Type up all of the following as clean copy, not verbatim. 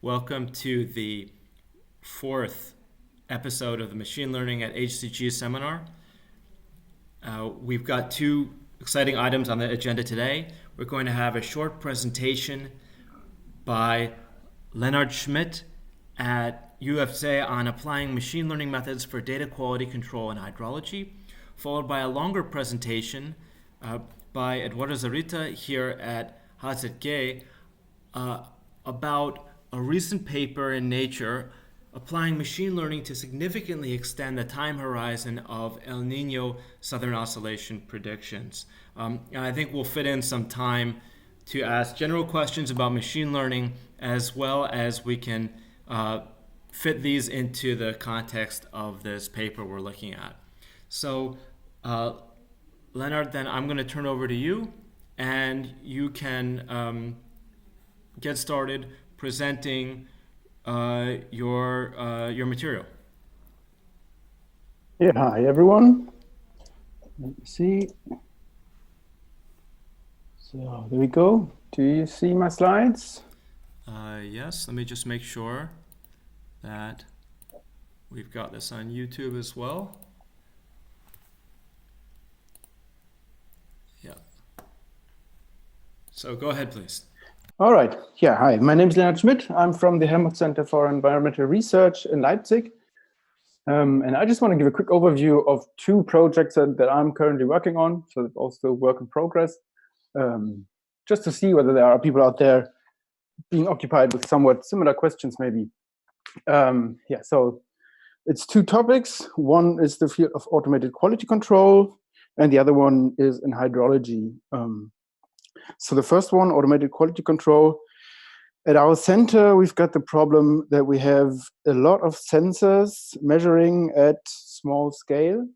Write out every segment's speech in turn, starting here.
Welcome to the fourth episode of the Machine Learning at HZG seminar. We've got two exciting items on the agenda today. We're going to have a short presentation by Lennard Schmidt at UFSA on applying machine learning methods for data quality control in hydrology, followed by a longer presentation by Eduardo Zorita here at HZG about a recent paper in Nature applying machine learning to significantly extend the time horizon of El Niño southern oscillation predictions. And I think we'll fit in some time to ask general questions about machine learning, as well as we can fit these into the context of this paper we're looking at. So, Lennard, then I'm going to turn over to you, and you can get started presenting your material. Yeah, hi everyone. Let me see. So there we go. Do you see my slides? Yes, let me just make sure that we've got this on YouTube as well. Yeah. So go ahead, please. All right. Yeah, hi. My name is Lennard Schmidt. I'm from the Helmholtz Center for Environmental Research in Leipzig. And I just want to give a quick overview of two projects that I'm currently working on. So it's also work in progress. Just to see whether there are people out there being occupied with somewhat similar questions, maybe. Yeah, so it's two topics. One is the field of automated quality control, and the other one is in hydrology. So the first one, automated quality control. At our center, we've got the problem that we have a lot of sensors measuring at small scale.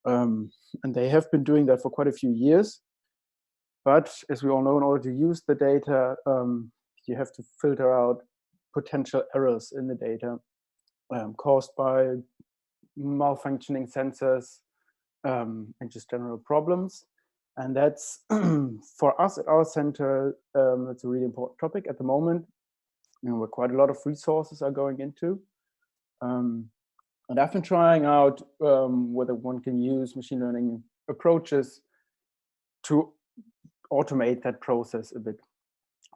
And they have been doing that for quite a few years. But as we all know, in order to use the data, you have to filter out potential errors in the data caused by malfunctioning sensors and just general problems. And that's, for us at our center, that's a really important topic at the moment, where quite a lot of resources are going into. And I've been trying out whether one can use machine learning approaches to automate that process a bit.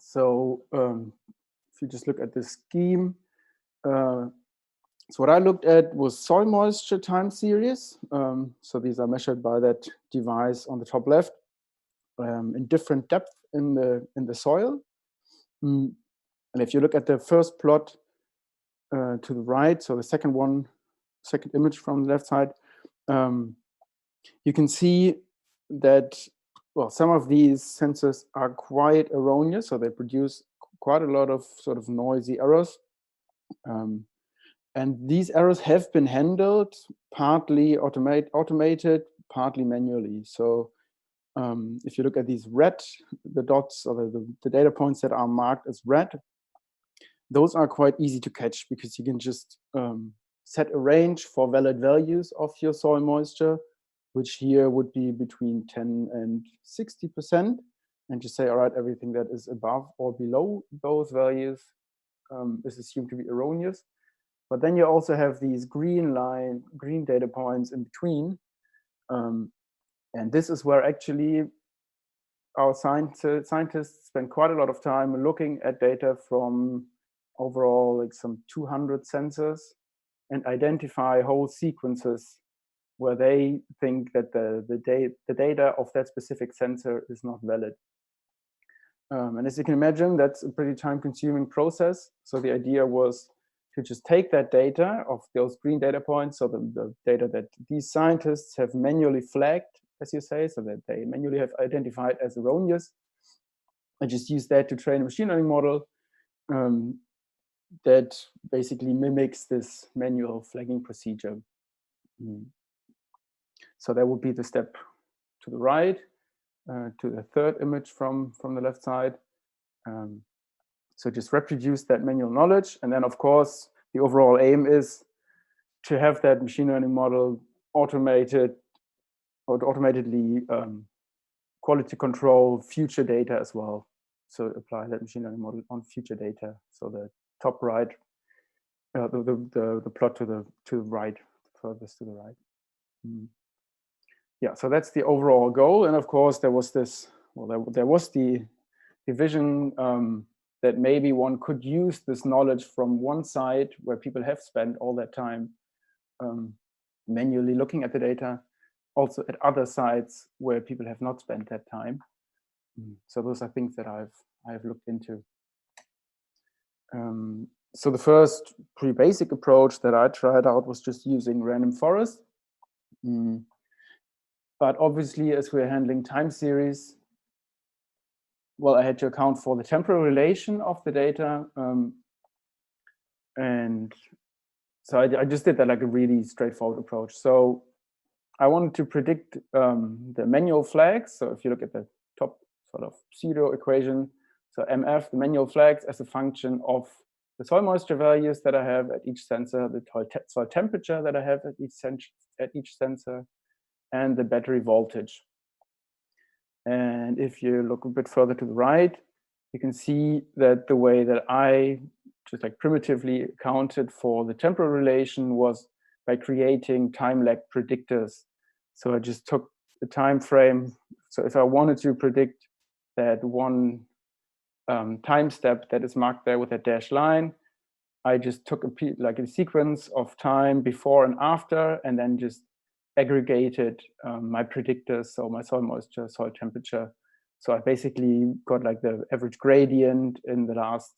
So if you just look at this scheme, so what I looked at was soil moisture time series. So these are measured by that device on the top left in different depth in the soil. And if you look at the first plot to the right, so the second image from the left side, you can see that, well, some of these sensors are quite erroneous, so they produce quite a lot of sort of noisy errors. And these errors have been handled partly automated, partly manually. So if you look at these red, the dots or the data points that are marked as red, those are quite easy to catch because you can just set a range for valid values of your soil moisture, which here would be between 10 and 60%, and just say, all right, everything that is above or below those values is assumed to be erroneous. But then you also have these green data points in between. And this is where actually our scientists spend quite a lot of time looking at data from overall like some 200 sensors and identify whole sequences where they think that the data of that specific sensor is not valid. And as you can imagine, that's a pretty time-consuming process. So the idea was to just take that data of those green data points, so the data that these scientists have manually flagged, as you say, so that they manually have identified as erroneous, and just use that to train a machine learning model that basically mimics this manual flagging procedure. So that would be the step to the right, to the third image from the left side. So just reproduce that manual knowledge. And then, of course, the overall aim is to have that machine learning model automated or automatically quality control future data as well. So apply that machine learning model on future data. So the top right, the plot to the right, furthest to the right. Yeah, so that's the overall goal. And of course, there was this, well, there was the vision that maybe one could use this knowledge from one side where people have spent all that time manually looking at the data, also at other sites where people have not spent that time. So those are things that I've looked into. So the first pretty basic approach that I tried out was just using random forest. But obviously, as we're handling time series, well, I had to account for the temporal relation of the data. And so I just did that like a really straightforward approach. So I wanted to predict the manual flags. So if you look at the top sort of pseudo equation, so MF, the manual flags as a function of the soil moisture values that I have at each sensor, the soil temperature that I have at each sensor, and the battery voltage. And if you look a bit further to the right, you can see that the way that I just like primitively accounted for the temporal relation was by creating time lag predictors. So I just took the time frame. So if I wanted to predict that one time step that is marked there with a dashed line, I just took a sequence of time before and after, and then just aggregated my predictors, so my soil moisture, soil temperature. So I basically got like the average gradient in the last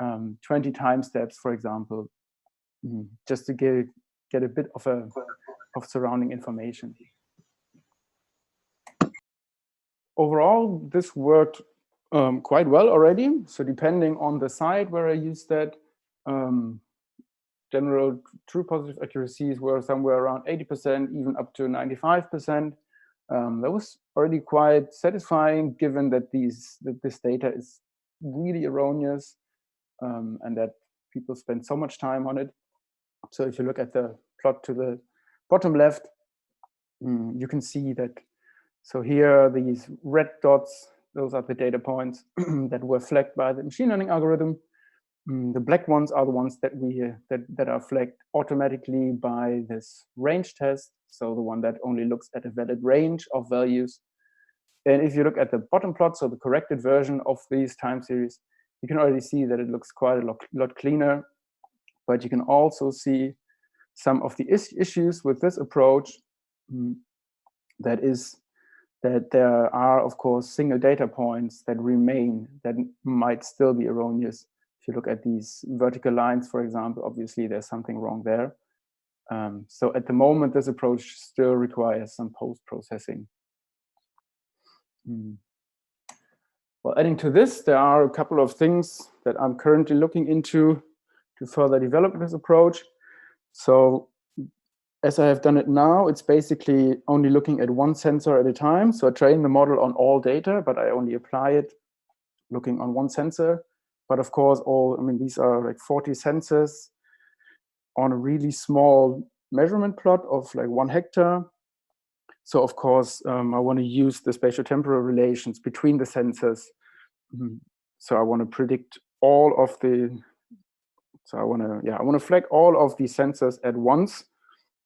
20 time steps, for example, just to get a bit of surrounding information. Overall, this worked quite well already. So depending on the site where I used that, general true positive accuracies were somewhere around 80%, even up to 95%. That was already quite satisfying, given that this data is really erroneous and that people spend so much time on it. So if you look at the plot to the bottom left, you can see that. So here, these red dots, those are the data points that were flagged by the machine learning algorithm. The black ones are the ones that that are flagged automatically by this range test. So the one that only looks at a valid range of values. And if you look at the bottom plot, so the corrected version of these time series, you can already see that it looks quite a lot cleaner. But you can also see some of the issues with this approach. That is that there are, of course, single data points that remain that might still be erroneous. If you look at these vertical lines, for example, obviously there's something wrong there. So at the moment, this approach still requires some post-processing. Well, adding to this, there are a couple of things that I'm currently looking into to further develop this approach. So as I have done it now, it's basically only looking at one sensor at a time. So I train the model on all data, but I only apply it looking on one sensor. But of course, these are like 40 sensors on a really small measurement plot of like 1 hectare. So of course, I want to use the spatiotemporal relations between the sensors. So I want to predict all of the. So I want to flag all of these sensors at once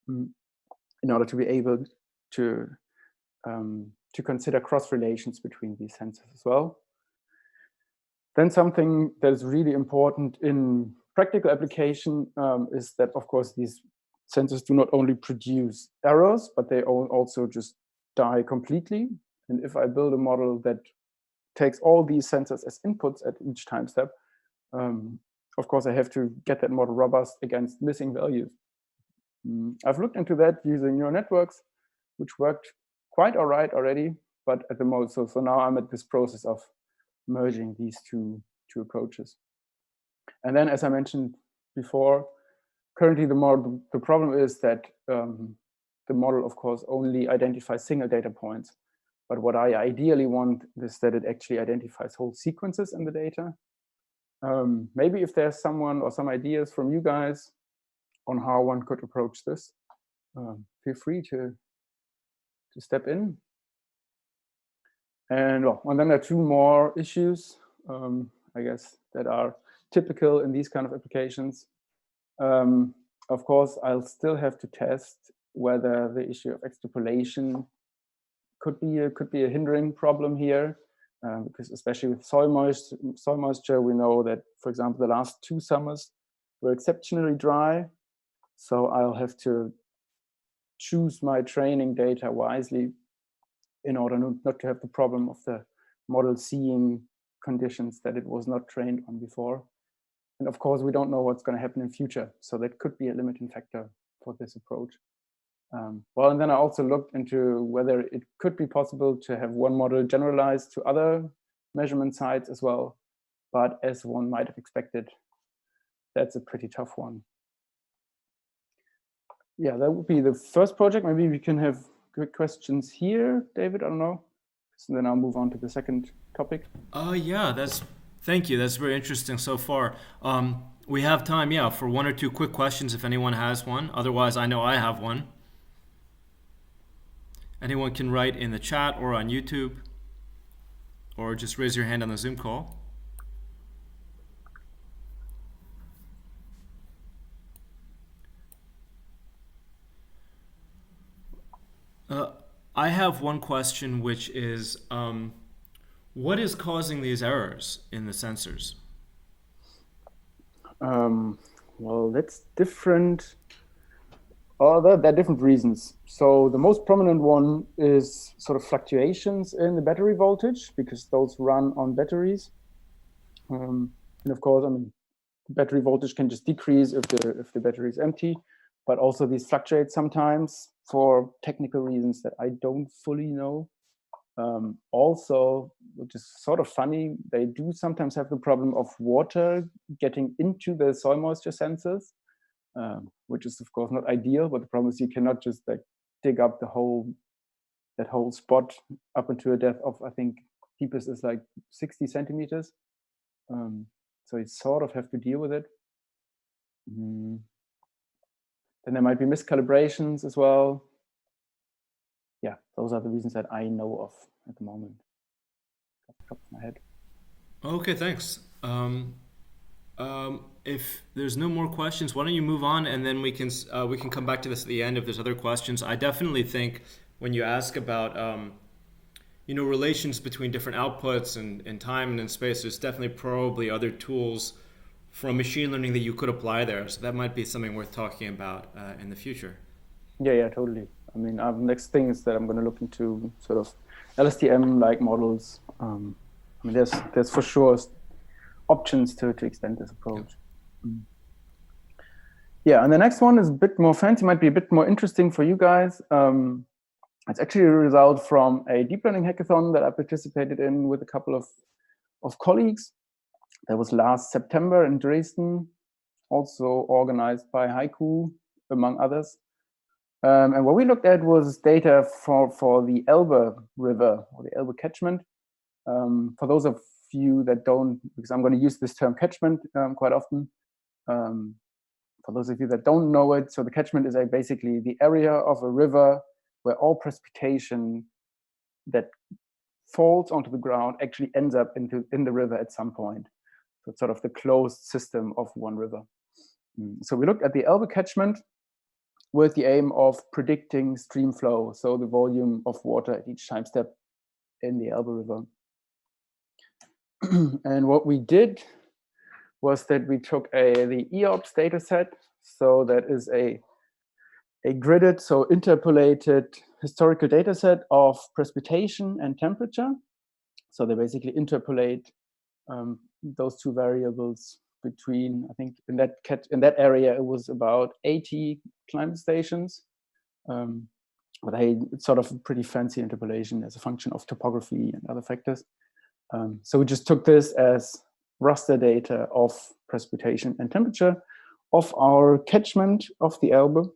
in order to be able to consider cross relations between these sensors as well. Then something that is really important in practical application is that, of course, these sensors do not only produce errors, but they also just die completely. And if I build a model that takes all these sensors as inputs at each time step, of course, I have to get that model robust against missing values. I've looked into that using neural networks, which worked quite all right already, but at the most, so now I'm at this process of merging these two approaches. And then, as I mentioned before, currently the problem is that the model, of course, only identifies single data points. But what I ideally want is that it actually identifies whole sequences in the data. Maybe if there's someone or some ideas from you guys on how one could approach this, feel free to step in. And then there are two more issues, I guess, that are typical in these kind of applications. Of course, I'll still have to test whether the issue of extrapolation could be a hindering problem here, because especially with soil moisture, we know that, for example, the last 2 summers were exceptionally dry. So I'll have to choose my training data wisely in order not to have the problem of the model seeing conditions that it was not trained on before. And of course, we don't know what's going to happen in future. So that could be a limiting factor for this approach. Well, and then I also looked into whether it could be possible to have one model generalized to other measurement sites as well. But as one might have expected, that's a pretty tough one. Yeah, that would be the first project. Maybe we can have good questions here, David, I don't know. So then I'll move on to the second topic. Yeah, thank you. That's very interesting so far. We have time, yeah, for 1 or 2 quick questions if anyone has one. Otherwise, I know I have one. Anyone can write in the chat or on YouTube, or just raise your hand on the Zoom call. I have one question, which is, what is causing these errors in the sensors? Well, that's different. There are different reasons. So the most prominent one is sort of fluctuations in the battery voltage, because those run on batteries. And of course, I mean, battery voltage can just decrease if the battery is empty, but also these fluctuate sometimes for technical reasons that I don't fully know. Also, which is sort of funny, they do sometimes have the problem of water getting into the soil moisture sensors, which is of course not ideal, but the problem is you cannot just like dig up that whole spot up into a depth of, I think deepest is like 60 centimeters. So you sort of have to deal with it. Then there might be miscalibrations as well. Yeah, those are the reasons that I know of at the moment. Off the top of my head. Okay, thanks. If there's no more questions, why don't you move on, and then we can come back to this at the end if there's other questions. I definitely think when you ask about relations between different outputs and time and in space, there's definitely probably other tools from machine learning that you could apply there. So that might be something worth talking about in the future. Yeah, totally. I mean, next thing is that I'm going to look into sort of LSTM-like models. I mean, there's for sure options to extend this approach. Yeah, and the next one is a bit more fancy, might be a bit more interesting for you guys. It's actually a result from a deep learning hackathon that I participated in with a couple of colleagues. That was last September in Dresden, also organized by Haiku, among others. And what we looked at was data for the Elbe River, or the Elbe catchment. For those of you that don't, because I'm going to use this term catchment quite often. For those of you that don't know it, so the catchment is basically the area of a river where all precipitation that falls onto the ground actually ends up in the river at some point. So it's sort of the closed system of one river. So we looked at the Elbe catchment with the aim of predicting stream flow, so the volume of water at each time step in the Elbe River. And what we did was that we took the EOPS data set. So that is a gridded, so interpolated historical data set of precipitation and temperature. So they basically interpolate those two variables between, I think in that area, it was about 80 climate stations. But it's sort of a pretty fancy interpolation as a function of topography and other factors. So we just took this as raster data of precipitation and temperature of our catchment of the Elbe.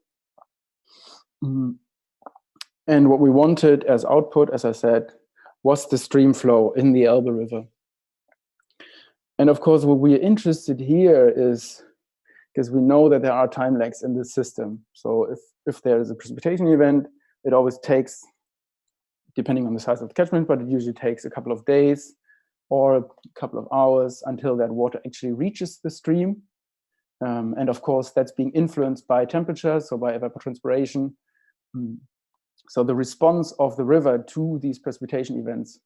And what we wanted as output, as I said, was the stream flow in the Elbe River. And of course, what we're interested here is, because we know that there are time lags in this system. So if there is a precipitation event, it always takes, depending on the size of the catchment, but it usually takes a couple of days or a couple of hours until that water actually reaches the stream. And of course, that's being influenced by temperature, so by evapotranspiration. So the response of the river to these precipitation events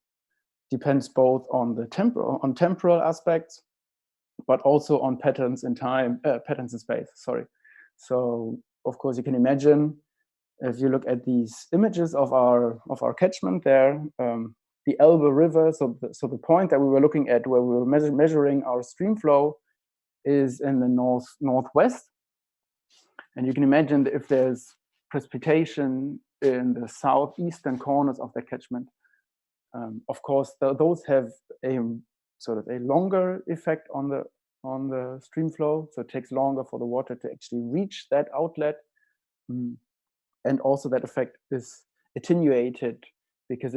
depends both on the temporal aspects, but also on patterns in time, patterns in space. Sorry. So of course, you can imagine if you look at these images of our catchment there, the Elbe River. So the point that we were looking at, where we were measuring our stream flow, is in the northwest. And you can imagine that if there's precipitation in the southeastern corners of the catchment, of course, those have a sort of a longer effect on the stream flow. So it takes longer for the water to actually reach that outlet. And also that effect is attenuated because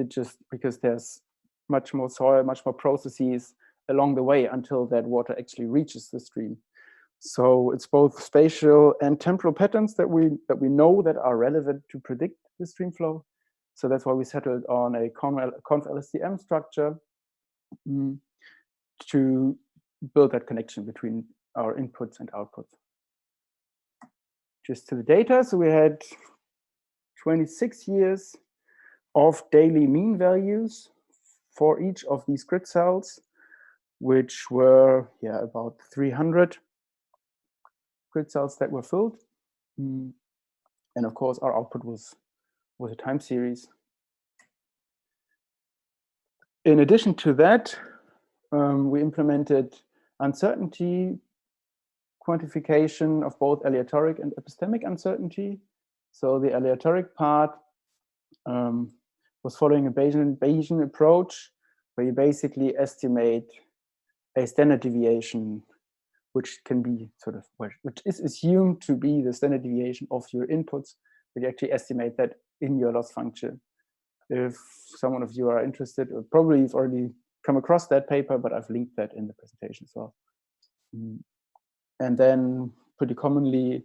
there's much more soil, much more processes along the way until that water actually reaches the stream. So it's both spatial and temporal patterns that we know that are relevant to predict the stream flow. So that's why we settled on a convLSTM structure to build that connection between our inputs and outputs. Just to the data, so we had 26 years of daily mean values for each of these grid cells, which were about 300 grid cells that were filled. And of course, our output was a time series. In addition to that, we implemented uncertainty quantification of both aleatoric and epistemic uncertainty. So the aleatoric part was following a Bayesian approach, where you basically estimate a standard deviation, which can be which is assumed to be the standard deviation of your inputs, but you actually estimate that in your loss function. If someone of you are interested, or probably you've already come across that paper, but I've linked that in the presentation as well. And then pretty commonly,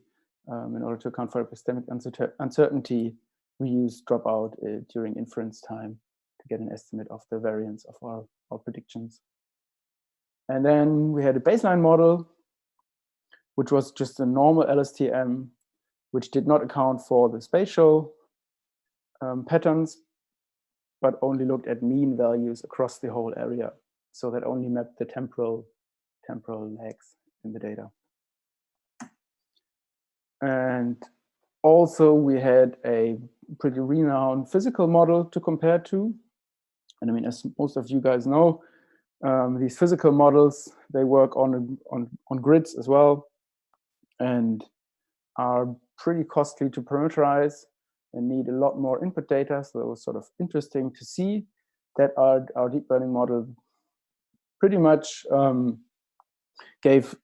in order to account for epistemic uncertainty, we use dropout during inference time to get an estimate of the variance of our predictions. And then we had a baseline model, which was just a normal LSTM, which did not account for the spatial patterns, but only looked at mean values across the whole area. So that only mapped the temporal lags in the data. And also we had a pretty renowned physical model to compare to. And I mean, as most of you guys know, these physical models, they work on grids as well, and are pretty costly to parameterize and need a lot more input data. So it was sort of interesting to see that our deep learning model pretty much gave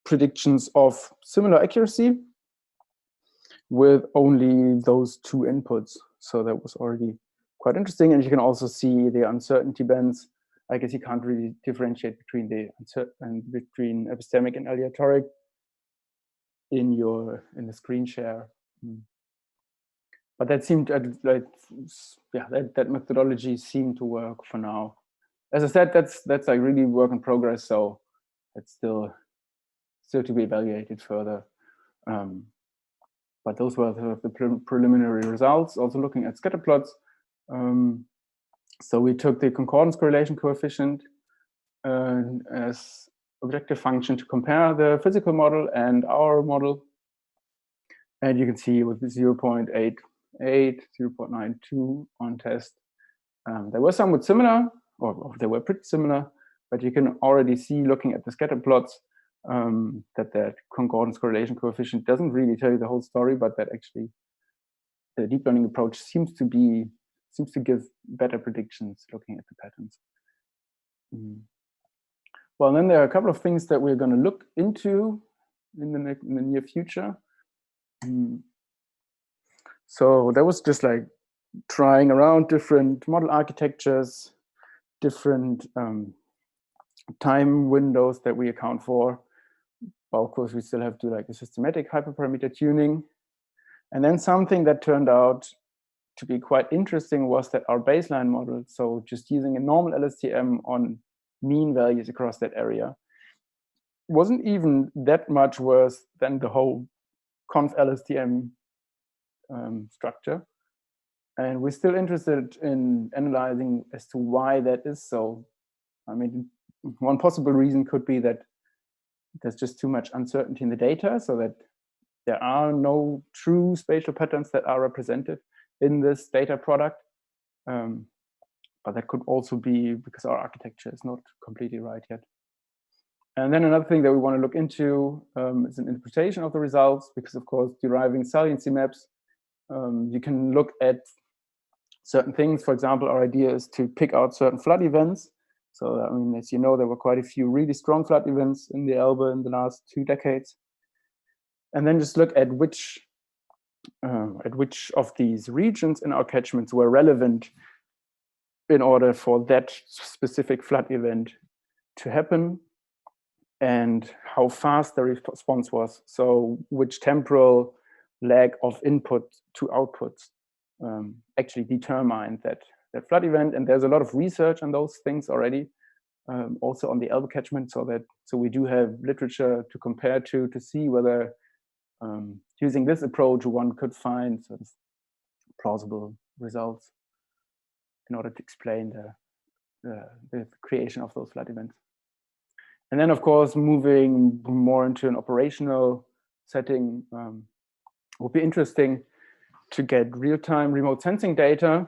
predictions of similar accuracy with only those two inputs. So that was already quite interesting. And you can also see the uncertainty bands. I guess you can't really differentiate between between epistemic and aleatoric in the screen share. But that seemed like, that methodology seemed to work for now. As I said, that's like really work in progress, so it's still to be evaluated further. But those were sort of the preliminary results. Also looking at scatter plots. So we took the concordance correlation coefficient as objective function to compare the physical model and our model. And you can see with 0.88, 0.92 on test, they were somewhat similar, or they were pretty similar, but you can already see, looking at the scatter plots, that concordance correlation coefficient doesn't really tell you the whole story, but that actually the deep learning approach seems to give better predictions looking at the patterns. Well, then there are a couple of things that we're going to look into in the near future. So that was just like trying around different model architectures, different time windows that we account for. Well, of course, we still have to do like a systematic hyperparameter tuning. And then something that turned out to be quite interesting was that our baseline model, so just using a normal LSTM on mean values across that area. Wasn't even that much worse than the whole convLSTM structure. And we're still interested in analyzing as to why that is so. I mean, one possible reason could be that there's just too much uncertainty in the data, so that there are no true spatial patterns that are represented in this data product. But that could also be because our architecture is not completely right yet. And then another thing that we want to look into is an interpretation of the results, because of course, deriving saliency maps, you can look at certain things. For example, our idea is to pick out certain flood events. So, I mean, as you know, there were quite a few really strong flood events in the Elbe in the last 2 decades. And then just look at which of these regions in our catchments were relevant in order for that specific flood event to happen, and how fast the response was. So which temporal lag of input to outputs actually determined that flood event. And there's a lot of research on those things already, also on the Elbe catchment, so we do have literature to compare to see whether using this approach one could find sort of plausible results in order to explain the creation of those flood events. And then, of course, moving more into an operational setting would be interesting to get real-time remote sensing data,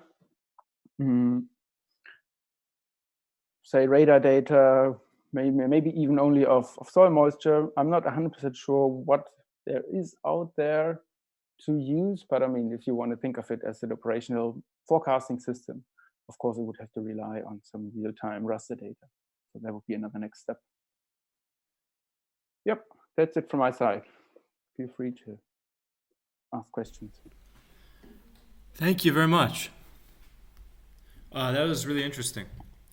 say radar data, maybe even only of soil moisture. I'm not 100% sure what there is out there to use, but I mean, if you want to think of it as an operational forecasting system, of course, it would have to rely on some real-time raster data. So that would be another next step. Yep, that's it from my side. Feel free to ask questions. Thank you very much. That was really interesting.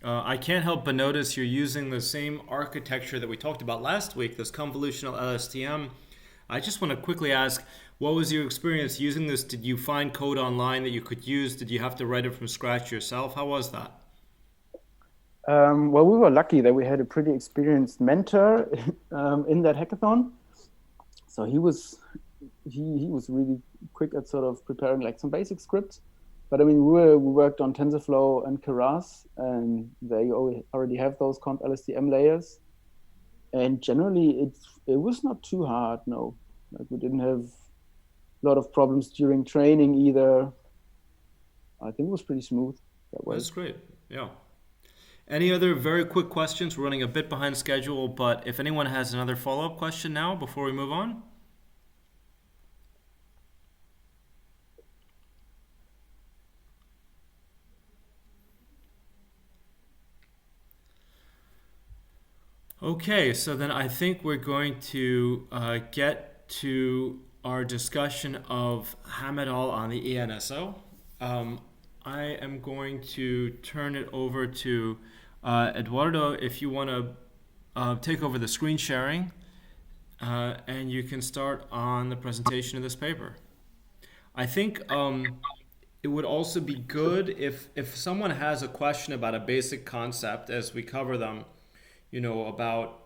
I can't help but notice you're using the same architecture that we talked about last week, this convolutional LSTM. I just want to quickly ask, what was your experience using this? Did you find code online that you could use? Did you have to write it from scratch yourself? How was that? Well, we were lucky that we had a pretty experienced mentor in that hackathon. So he was really quick at sort of preparing like some basic scripts. But I mean, we worked on TensorFlow and Keras, and they already have those convLSTM layers. And generally, it was not too hard. No, like we didn't have a lot of problems during training either. I think it was pretty smooth that way. That's great. Yeah. Any other very quick questions? We're running a bit behind schedule, but if anyone has another follow-up question now before we move on. Okay, so then I think we're going to get to our discussion of Ham et al. On the ENSO. I am going to turn it over to Eduardo, if you want to take over the screen sharing, and you can start on the presentation of this paper. I think it would also be good if someone has a question about a basic concept as we cover them, about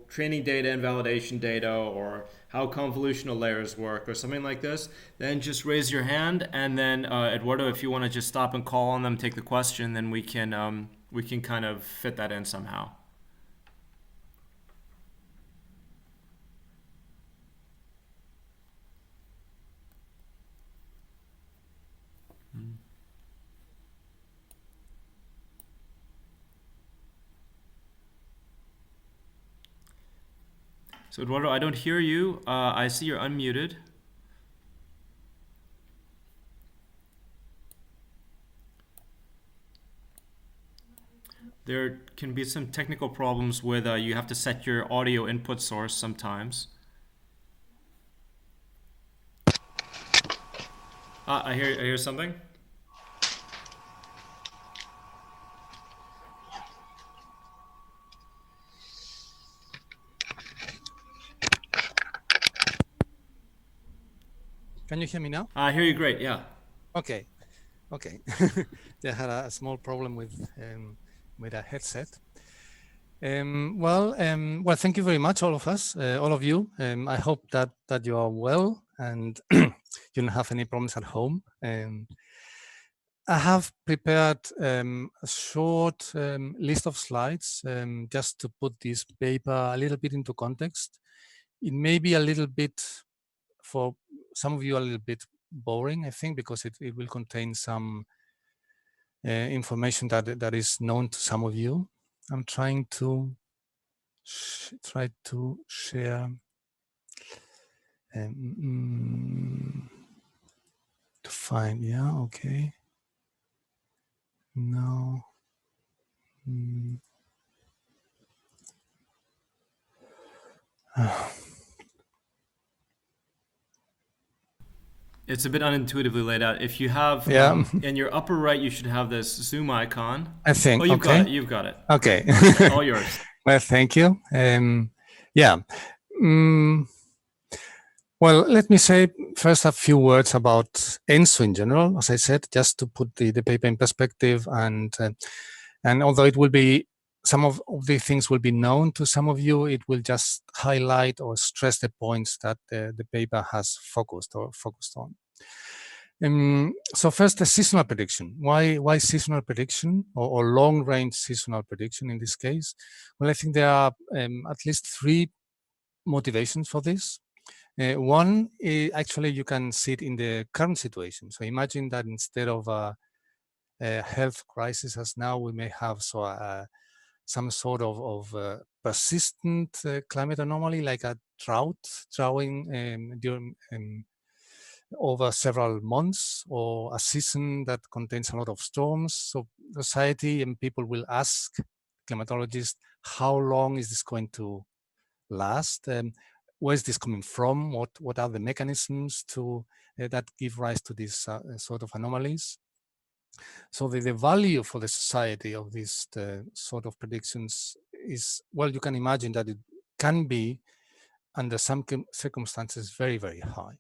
training data and validation data, or how convolutional layers work, or something like this, then just raise your hand, and then Eduardo, if you want to just stop and call on them, take the question, then we can kind of fit that in somehow. So Eduardo, I don't hear you. I see you're unmuted. There can be some technical problems with you have to set your audio input source sometimes. I hear something. Can you hear me now? I hear you great, yeah. Okay. I had a small problem with a headset. Well, thank you very much, all of us, all of you. I hope that you are well and you don't have any problems at home. I have prepared a short list of slides just to put this paper a little bit into context. It may be a little bit, for some of you, a little bit boring, I think, because it will contain some information that is known to some of you. I'm trying to share to find, yeah, okay. No. It's a bit unintuitively laid out. If you have, Yeah. in your upper right, you should have this zoom icon. I think. Oh, you've okay. got it. You've got it. Okay. All yours. Well, thank you. Yeah. Well, let me say first a few words about ENSO in general, as I said, just to put the paper in perspective. And although it will be, some of the things will be known to some of you, it will just highlight or stress the points that the paper has focused on. So first, the seasonal prediction. Why seasonal prediction or long-range seasonal prediction in this case? Well, I think there are at least three motivations for this. One, actually, you can see it in the current situation. So imagine that instead of a health crisis as now, we may have some sort of persistent climate anomaly, like a droughting during over several months, or a season that contains a lot of storms. So society and people will ask climatologists, how long is this going to last? Where is this coming from? What are the mechanisms to that give rise to these sort of anomalies? So the value for the society of these sort of predictions is, well, you can imagine that it can be, under some circumstances, very, very high.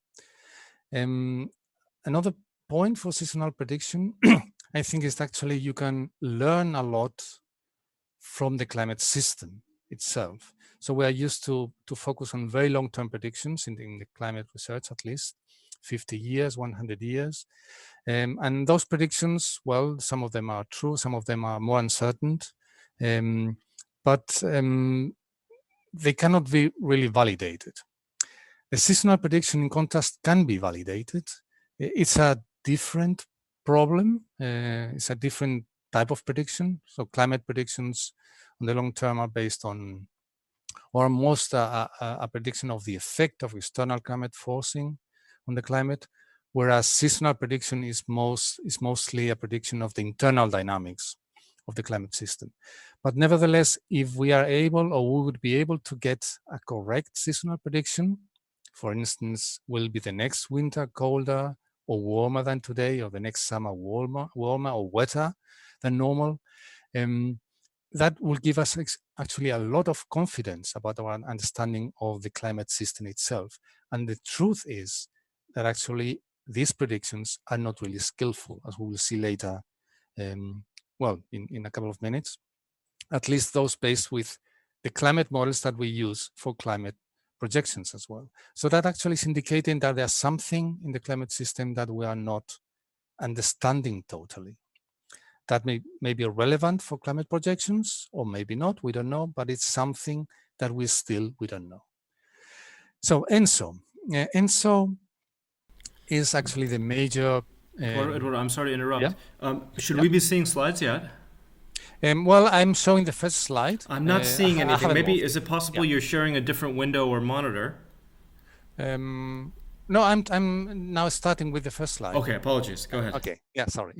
Another point for seasonal prediction, I think, is actually you can learn a lot from the climate system itself. So we are used to focus on very long-term predictions in the climate research, at least 50 years, 100 years. And those predictions, well, some of them are true, some of them are more uncertain, but they cannot be really validated. The seasonal prediction, in contrast, can be validated. It's a different problem. It's a different type of prediction. So climate predictions on the long term are based on, or most a prediction of the effect of external climate forcing on the climate, whereas seasonal prediction is mostly a prediction of the internal dynamics of the climate system. But nevertheless, if we are able, or we would be able to get a correct seasonal prediction, for instance, will be the next winter colder or warmer than today, or the next summer warmer or wetter than normal, that will give us actually a lot of confidence about our understanding of the climate system itself. And the truth is that actually these predictions are not really skillful, as we will see later, well, in a couple of minutes, at least those based with the climate models that we use for climate projections as well. So that actually is indicating that there's something in the climate system that we are not understanding totally. That may be relevant for climate projections, or maybe not, we don't know, but it's something that we don't know. So ENSO. ENSO is actually the major... Eduardo, I'm sorry to interrupt. Yeah? Should we be seeing slides yet? Well, I'm showing the first slide. I'm not seeing anything. Maybe, is it possible you're sharing a different window or monitor? No, I'm now starting with the first slide. Okay, apologies. Go ahead. Okay, yeah, sorry.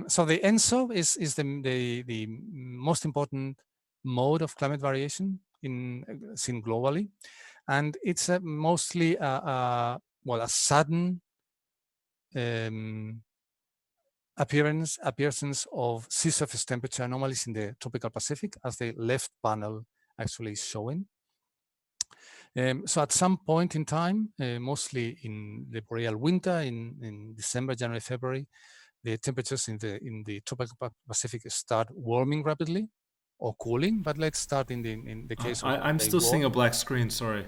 So the ENSO is the most important mode of climate variation seen globally, and it's mostly a sudden appearance of sea surface temperature anomalies in the tropical Pacific, as the left panel actually is showing. So at some point in time, mostly in the boreal winter, in December, January, February, the temperatures in the tropical Pacific start warming rapidly. or cooling, but let's start in the case of I'm still seeing a black screen, sorry.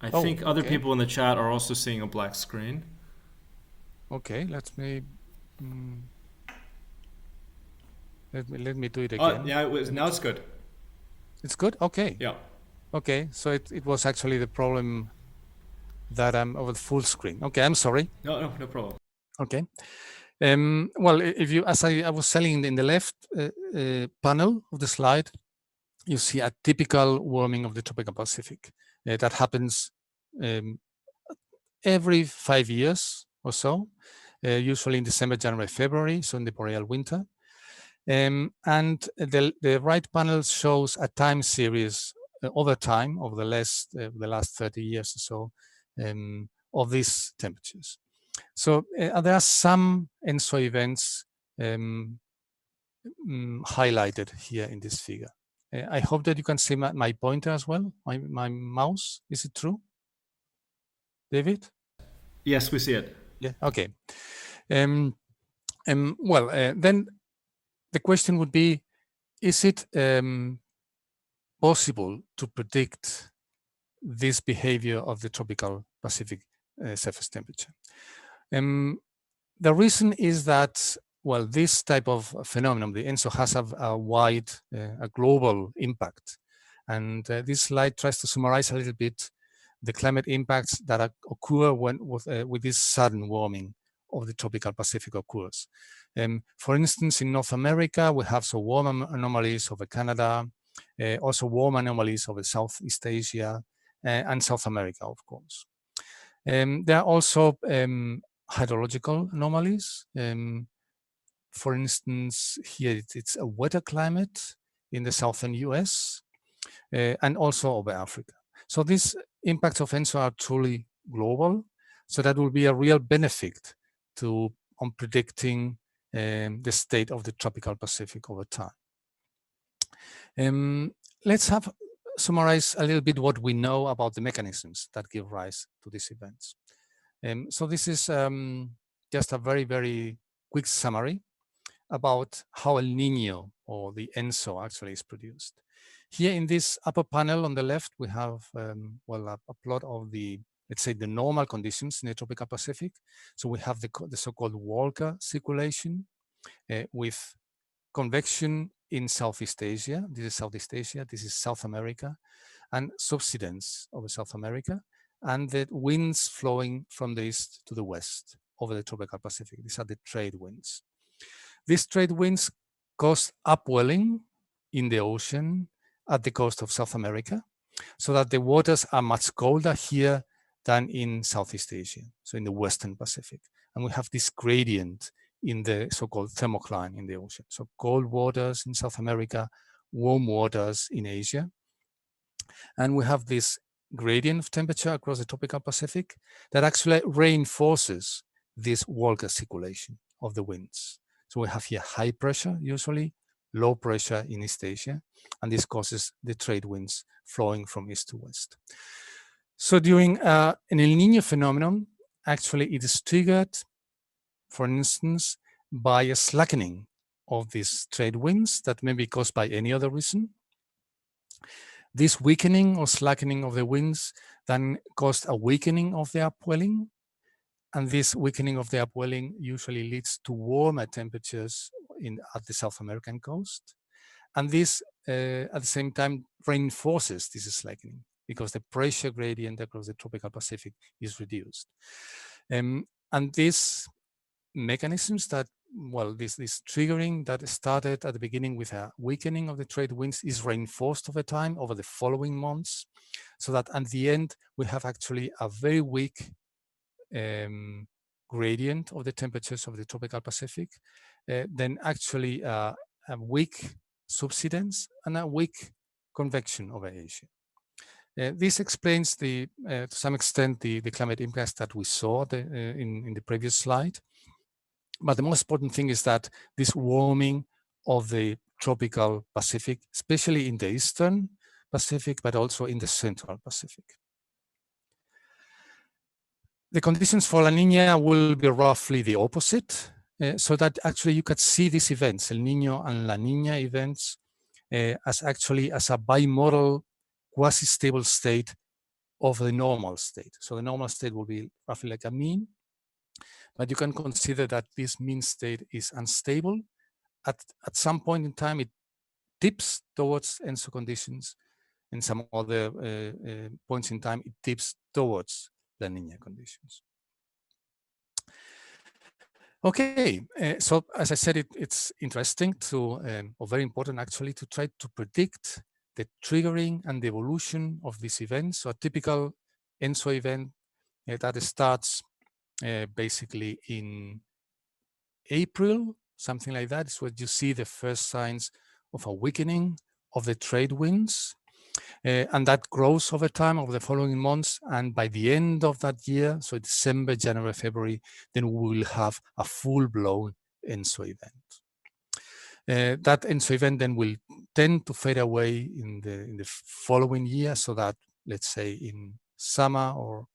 I think other people in the chat are also seeing a black screen. Okay, let me do it again. Yeah, now it's good. It's good? Okay. Yeah. Okay, so it was actually the problem that I'm over the full screen. Okay, I'm sorry. No problem. Okay. Well, if you, as I was saying in the left panel of the slide, you see a typical warming of the tropical Pacific that happens every 5 years or so, usually in December, January, February, so in the boreal winter. And the right panel shows a time series over time, over the last 30 years or so, of these temperatures. So there are some ENSO events highlighted here in this figure. I hope that you can see my pointer as well, my mouse. Is it true, David? Yes, we see it. Yeah, okay. Then the question would be, is it possible to predict this behavior of the tropical Pacific surface temperature? The reason is that, well, this type of phenomenon, the ENSO, has a wide, a global impact. And this slide tries to summarize a little bit the climate impacts that occur with this sudden warming of the tropical Pacific occurs. For instance, in North America, we have some warm anomalies over Canada, also warm anomalies over Southeast Asia, and South America, of course. There are also hydrological anomalies. For instance, here it's a wetter climate in the southern US and also over Africa. So these impacts of ENSO are truly global. So that will be a real benefit on predicting the state of the tropical Pacific over time. Let's summarize a little bit what we know about the mechanisms that give rise to these events. So this is just a very, very quick summary about how El Niño, or the ENSO, actually is produced. Here in this upper panel on the left, we have a plot of let's say, the normal conditions in the tropical Pacific. So we have the so-called Walker circulation with convection in Southeast Asia. This is Southeast Asia. This is South America, and subsidence over South America, and the winds flowing from the east to the west over the tropical Pacific. These are the trade winds. These trade winds cause upwelling in the ocean at the coast of South America, so that the waters are much colder here than in Southeast Asia, so in the Western Pacific. And we have this gradient in the so-called thermocline in the ocean. So cold waters in South America, warm waters in Asia. And we have this gradient of temperature across the tropical Pacific that actually reinforces this Walker circulation of the winds. So we have here high pressure, usually low pressure in East Asia, and this causes the trade winds flowing from east to west. So during an El Niño phenomenon, actually it is triggered, for instance, by a slackening of these trade winds that may be caused by any other reason. This weakening or slackening of the winds then caused a weakening of the upwelling, and this weakening of the upwelling usually leads to warmer temperatures at the South American coast. And this, at the same time, reinforces this slackening because the pressure gradient across the tropical Pacific is reduced. And these mechanisms that, well, this triggering that started at the beginning with a weakening of the trade winds is reinforced over time, over the following months, so that at the end, we have actually a very weak gradient of the temperatures of the tropical Pacific, then actually a weak subsidence and a weak convection over Asia. This explains to some extent the climate impacts that we saw in the previous slide. But the most important thing is that this warming of the tropical Pacific, especially in the Eastern Pacific, but also in the Central Pacific. The conditions for La Niña will be roughly the opposite, so that actually you could see these events, El Niño and La Niña events, as a bimodal quasi-stable state of the normal state. So the normal state will be roughly like a mean, but you can consider that this mean state is unstable. At some point in time, it tips towards ENSO conditions, and some other points in time, it tips towards La Niña conditions. Okay, so as I said, it's interesting to, or very important actually, to try to predict the triggering and the evolution of these events. So a typical ENSO event that starts basically in April, something like that, is where you see the first signs of a weakening of the trade winds. And that grows over time, over the following months. And by the end of that year, so December, January, February, then we will have a full-blown ENSO event. That ENSO event then will tend to fade away in the following year, so that, let's say, in summer or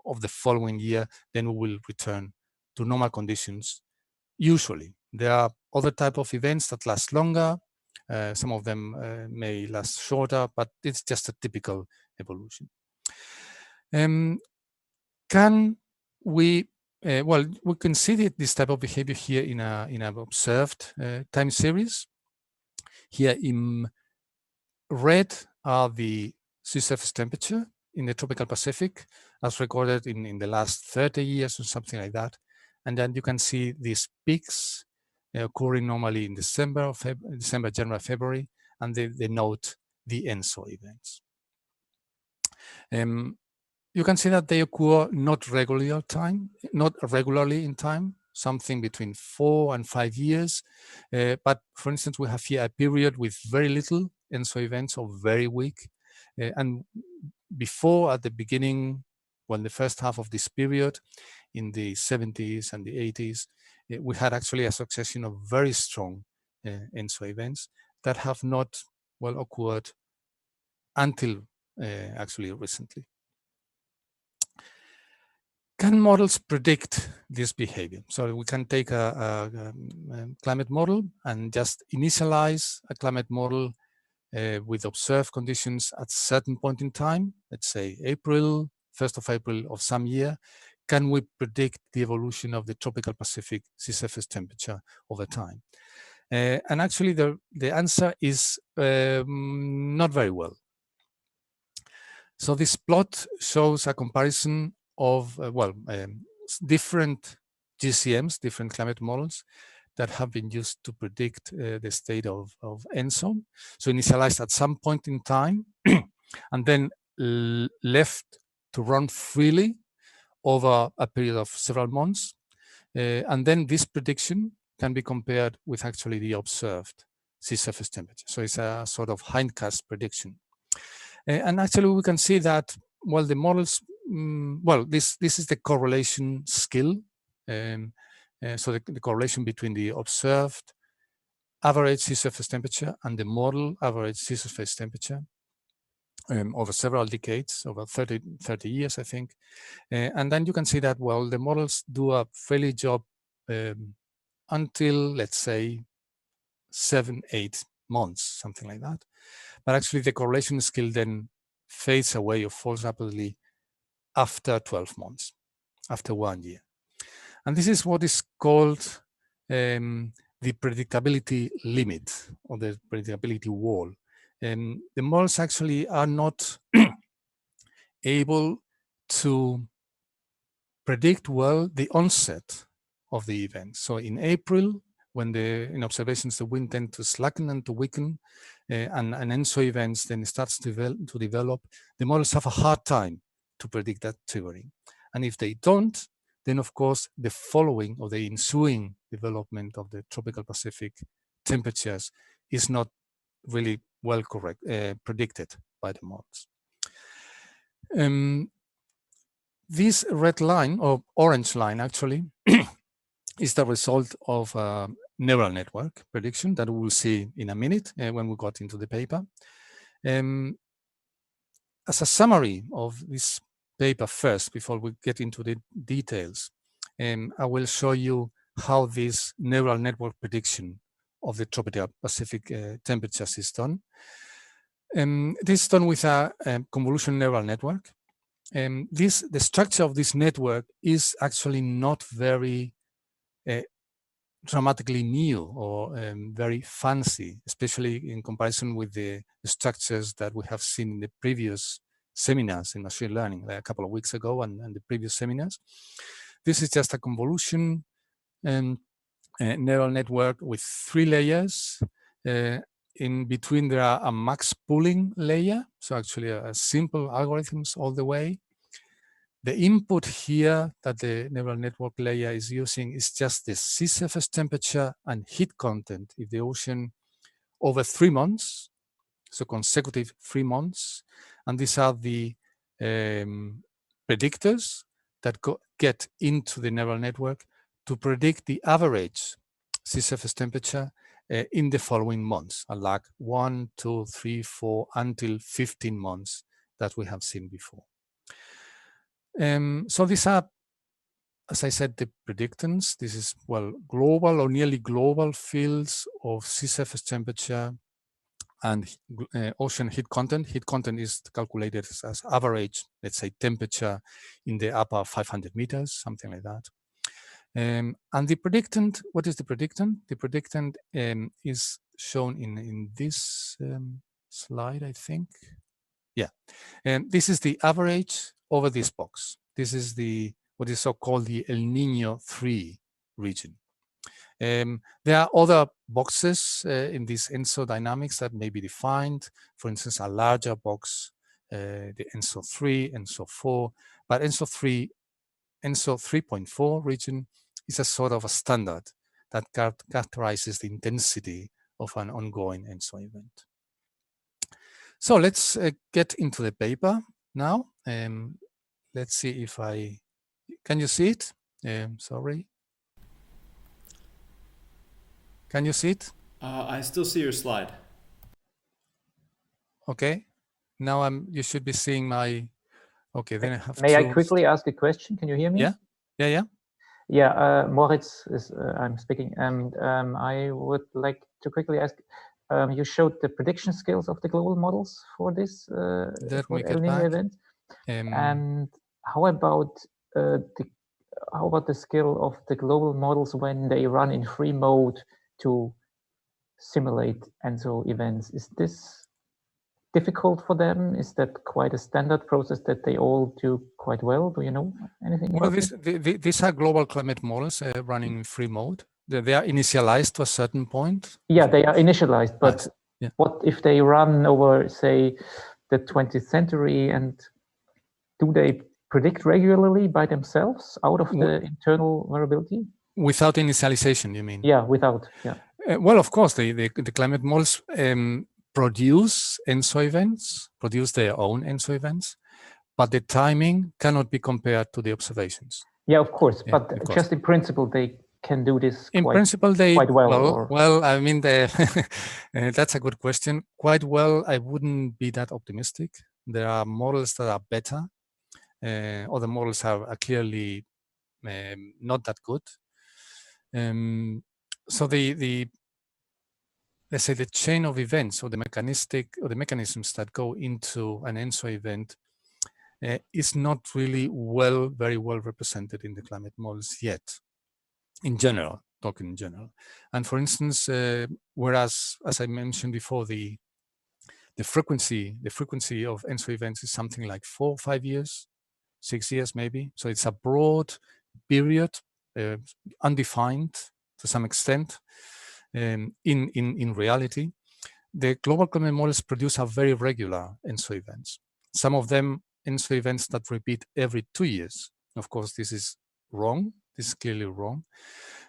of the following year, then we will return to normal conditions. Usually, there are other type of events that last longer. Some of them may last shorter, but it's just a typical evolution. Can we, well, we can see this type of behavior here in an observed time series. Here in red are the sea surface temperature in the tropical Pacific as recorded in the last 30 years or something like that. And then you can see these peaks occurring normally in December, January, February, and they note the ENSO events. You can see that they occur not regularly in time, something between 4 and 5 years. But for instance, we have here a period with very little ENSO events or very weak. And before, at the beginning, well, the first half of this period, in the 70s and the 80s, we had actually a succession of very strong ENSO events that have not, well, occurred until actually recently. Can models predict this behavior? So we can take a climate model and just initialize a climate model with observed conditions at a certain point in time, let's say April, 1st of April of some year. Can we predict the evolution of the tropical Pacific sea surface temperature over time? And actually the answer is not very well. So this plot shows a comparison of, different GCMs, different climate models that have been used to predict the state of ENSO. So initialized at some point in time and then left to run freely over a period of several months. And then this prediction can be compared with actually the observed sea surface temperature. So it's a sort of hindcast prediction. And actually we can see that, well, the models, this is the correlation skill. So the correlation between the observed average sea surface temperature and the model average sea surface temperature over several decades, over 30 years, I think. And then you can see that, well, the models do a fairly job until, let's say, 7-8 months, something like that. But actually the correlation skill then fades away or falls rapidly after 12 months, after 1 year. And this is what is called the predictability limit or the predictability wall. The models actually are not able to predict well the onset of the event. So in April, when in observations the wind tends to slacken and to weaken, and ENSO events then starts to develop, the models have a hard time to predict that triggering. And if they don't, then of course the following or the ensuing development of the tropical Pacific temperatures is not really well predicted by the models. This red line, or orange line actually, is the result of a neural network prediction that we will see in a minute when we got into the paper. As a summary of this paper first, before we get into the details, I will show you how this neural network prediction of the tropical Pacific temperatures is done. This is done with a convolutional neural network. The structure of this network is actually not very dramatically new or very fancy, especially in comparison with the structures that we have seen in the previous seminars in machine learning a couple of weeks ago and the previous seminars. This is just a convolution neural network with 3 layers. In between there are a max pooling layer, so actually a simple algorithms all the way. The input here that the neural network layer is using is just the sea surface temperature and heat content in the ocean over 3 months, so consecutive 3 months. And these are the predictors that get into the neural network to predict the average sea surface temperature in the following months, like 1, 2, 3, 4, until 15 months that we have seen before. So these are, as I said, the predictants. This is, well, global or nearly global fields of sea surface temperature and ocean heat content. Heat content is calculated as average, let's say, temperature in the upper 500 meters, something like that. And the predictant, what is the predictant? The predictant is shown in this slide, I think. Yeah, and this is the average over this box. This is the what is so-called the El Niño 3 region. There are other boxes in this ENSO dynamics that may be defined. For instance, a larger box, the ENSO 3, ENSO 4, but ENSO 3.4 region is a sort of a standard that characterizes the intensity of an ongoing ENSO event. So let's get into the paper now. Let's see if can you see it? Sorry. Can you see it? I still see your slide. Okay. Now you should be seeing my, okay, then I have to. May I quickly ask a question? Can you hear me? Yeah, yeah, yeah. Yeah, Moritz is, I'm speaking, and I would like to quickly ask, you showed the prediction skills of the global models for this El Niño event. And how about the skill of the global models when they run in free mode to simulate ENSO events? Is this difficult for them? Is that quite a standard process that they all do quite well? Do you know anything? Well, these are global climate models running in free mode. They are initialized to a certain point. Yeah, they are initialized, but yeah. What if they run over, say, the 20th century, and do they predict regularly by themselves out of the internal variability? Without initialization, you mean? Yeah, without, yeah. Well, of course, the climate models produce ENSO events, produce their own ENSO events, but the timing cannot be compared to the observations. Yeah, of course, but just in principle, they can do this quite well. Well, I mean, that's a good question. Quite well, I wouldn't be that optimistic. There are models that are better. Other models are clearly not that good. So let's say the chain of events or the mechanisms that go into an ENSO event is not really very well represented in the climate models yet. In general, talking in general. And for instance, whereas, as I mentioned before, the frequency of ENSO events is something like 4 or 5 years, 6 years maybe. So it's a broad period, undefined to some extent. In reality, the global climate models produce a very regular ENSO events. Some of them ENSO events that repeat every 2 years. Of course, this is wrong. This is clearly wrong.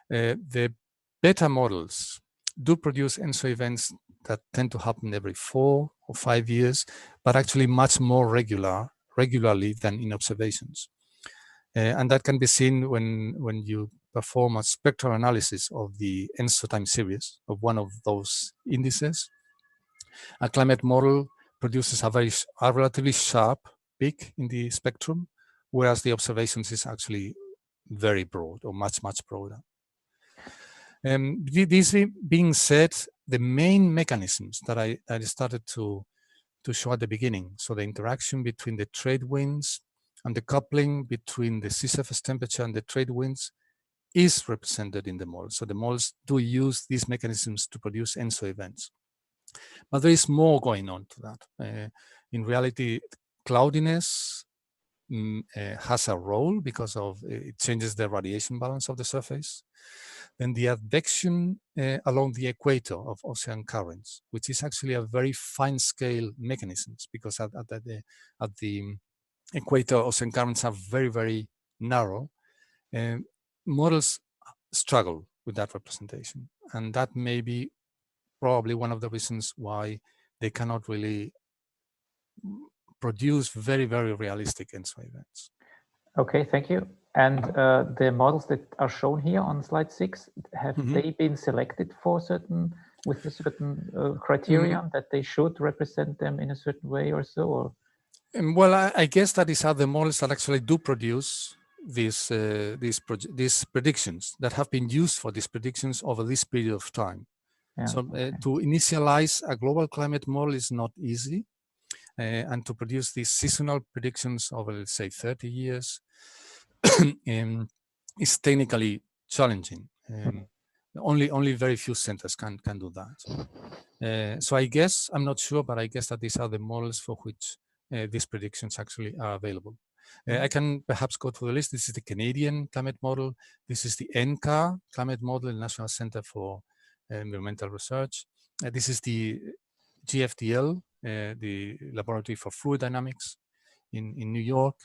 The beta models do produce ENSO events that tend to happen every 4 or 5 years, but actually much more regularly than in observations. And that can be seen when you perform a spectral analysis of the ENSO time series of one of those indices. A climate model produces a relatively sharp peak in the spectrum, whereas the observations is actually very broad or much broader. This being said, the main mechanisms that I started to show at the beginning, so the interaction between the trade winds and the coupling between the sea surface temperature and the trade winds is represented in the models. So the models do use these mechanisms to produce ENSO events. But there is more going on to that. In reality, cloudiness has a role because of it changes the radiation balance of the surface. Then the advection along the equator of ocean currents, which is actually a very fine scale mechanisms, because at the equator, ocean currents are very, very narrow. Models struggle with that representation. And that may be probably one of the reasons why they cannot really produce very, very realistic ENSO events. Okay, thank you. And the models that are shown here on slide 6, have they been selected for with a certain criterion that they should represent them in a certain way or so? Or? Well, I guess that these are the models that actually do produce these predictions that have been used for these predictions over this period of time. Yeah, so to initialize a global climate model is not easy. And to produce these seasonal predictions over, let's say, 30 years is technically challenging. Only very few centers can do that. So I guess, I'm not sure, but I guess that these are the models for which these predictions actually are available. I can perhaps go to the list. This is the Canadian climate model. This is the NCAR climate model, the National Center for Environmental Research. This is the GFDL, the Laboratory for Fluid Dynamics in New York.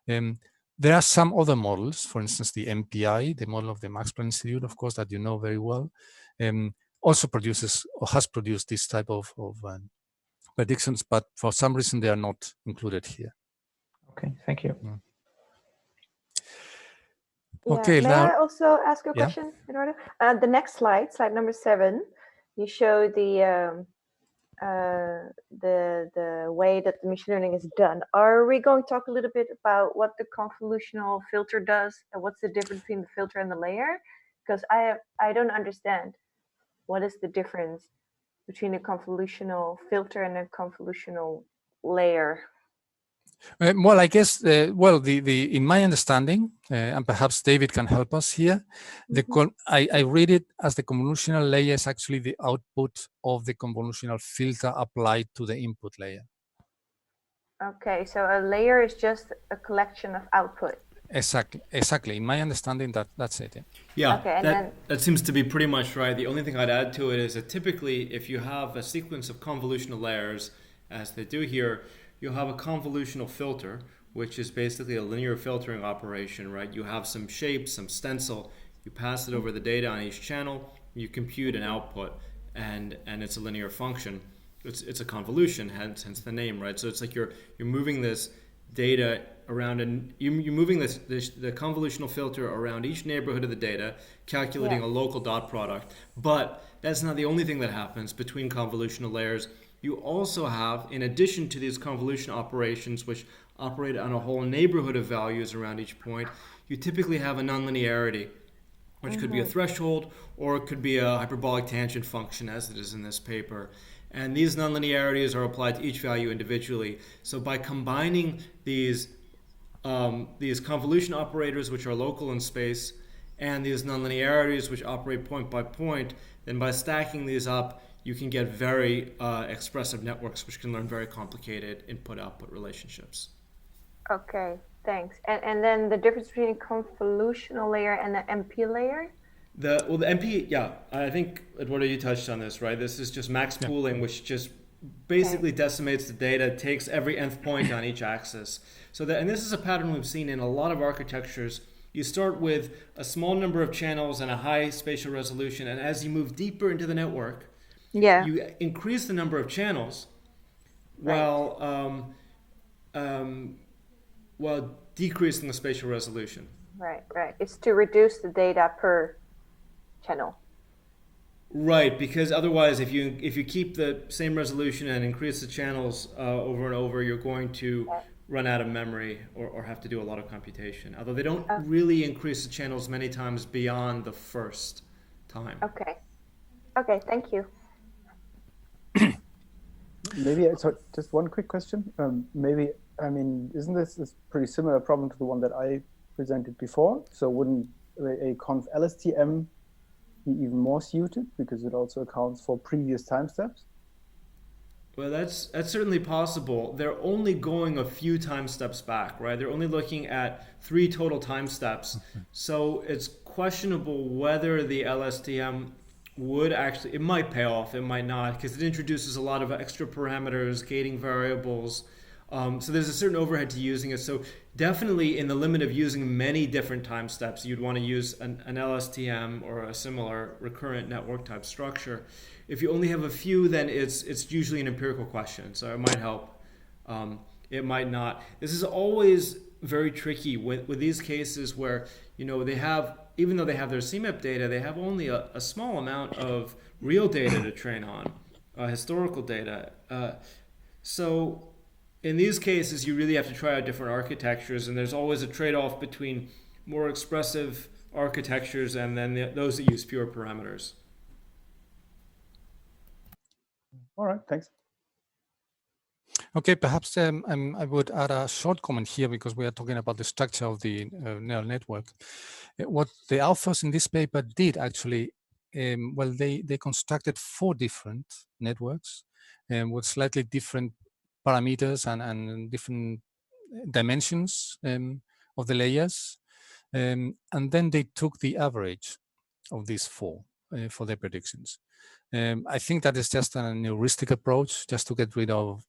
There are some other models, for instance, the MPI, the model of the Max Planck Institute, of course, that you know very well, also produces or has produced this type of predictions, but for some reason they are not included here. Okay, thank you. Yeah. Okay, May now, I also ask a question, Eduardo? The next slide number 7, you show the way that the machine learning is done. Are we going to talk a little bit about what the convolutional filter does and what's the difference between the filter and the layer? Because I don't understand what is the difference between a convolutional filter and a convolutional layer. Well, I guess, in my understanding, and perhaps David can help us here, I read it as the convolutional layer is actually the output of the convolutional filter applied to the input layer. Okay, so a layer is just a collection of output. Exactly. In my understanding, that's it. Yeah, okay, that seems to be pretty much right. The only thing I'd add to it is that typically, if you have a sequence of convolutional layers, as they do here, you'll have a convolutional filter, which is basically a linear filtering operation, right? You have some shape, some stencil, you pass it over the data on each channel, you compute an output, and it's a linear function. It's a convolution, hence the name, right? So it's like you're moving this data around, and you're moving the convolutional filter around each neighborhood of the data, calculating a local dot product. But that's not the only thing that happens between convolutional layers. You also have, in addition to these convolution operations, which operate on a whole neighborhood of values around each point, you typically have a nonlinearity, which could be a threshold, or it could be a hyperbolic tangent function, as it is in this paper. And these nonlinearities are applied to each value individually. So by combining these convolution operators, which are local in space, and these nonlinearities, which operate point by point, then by stacking these up, you can get very expressive networks, which can learn very complicated input-output relationships. Okay, thanks. And then the difference between a convolutional layer and the MP layer? The MP, I think, Eduardo, you touched on this, right? This is just max pooling, which just basically decimates the data, takes every nth point on each axis. And this is a pattern we've seen in a lot of architectures. You start with a small number of channels and a high spatial resolution, and as you move deeper into the network, you increase the number of channels while decreasing the spatial resolution. Right. It's to reduce the data per channel. Right, because otherwise, if you keep the same resolution and increase the channels over and over, you're going to run out of memory or have to do a lot of computation. Although they don't really increase the channels many times beyond the first time. Okay. Okay, thank you. Maybe so just one quick question. Maybe, I mean, isn't this a pretty similar problem to the one that I presented before? So wouldn't a convLSTM be even more suited because it also accounts for previous time steps? Well, that's certainly possible. They're only going a few time steps back, right? They're only looking at 3 total time steps. So it's questionable whether the LSTM would actually, it might pay off, it might not, because it introduces a lot of extra parameters, gating variables. So there's a certain overhead to using it. So definitely in the limit of using many different time steps, you'd want to use an LSTM or a similar recurrent network type structure. If you only have a few, then it's usually an empirical question. So it might help. It might not. This is always very tricky with these cases where, you know, they have, even though they have their CMIP data, they have only a small amount of real data to train on, historical data. So in these cases, you really have to try out different architectures, and there's always a trade-off between more expressive architectures and then those that use fewer parameters. All right, thanks. Okay, perhaps I would add a short comment here because we are talking about the structure of the neural network. What the authors in this paper did actually, well, they constructed 4 different networks with slightly different parameters and different dimensions of the layers. And then they took the average of these 4 for their predictions. I think that is just an heuristic approach, just to get rid of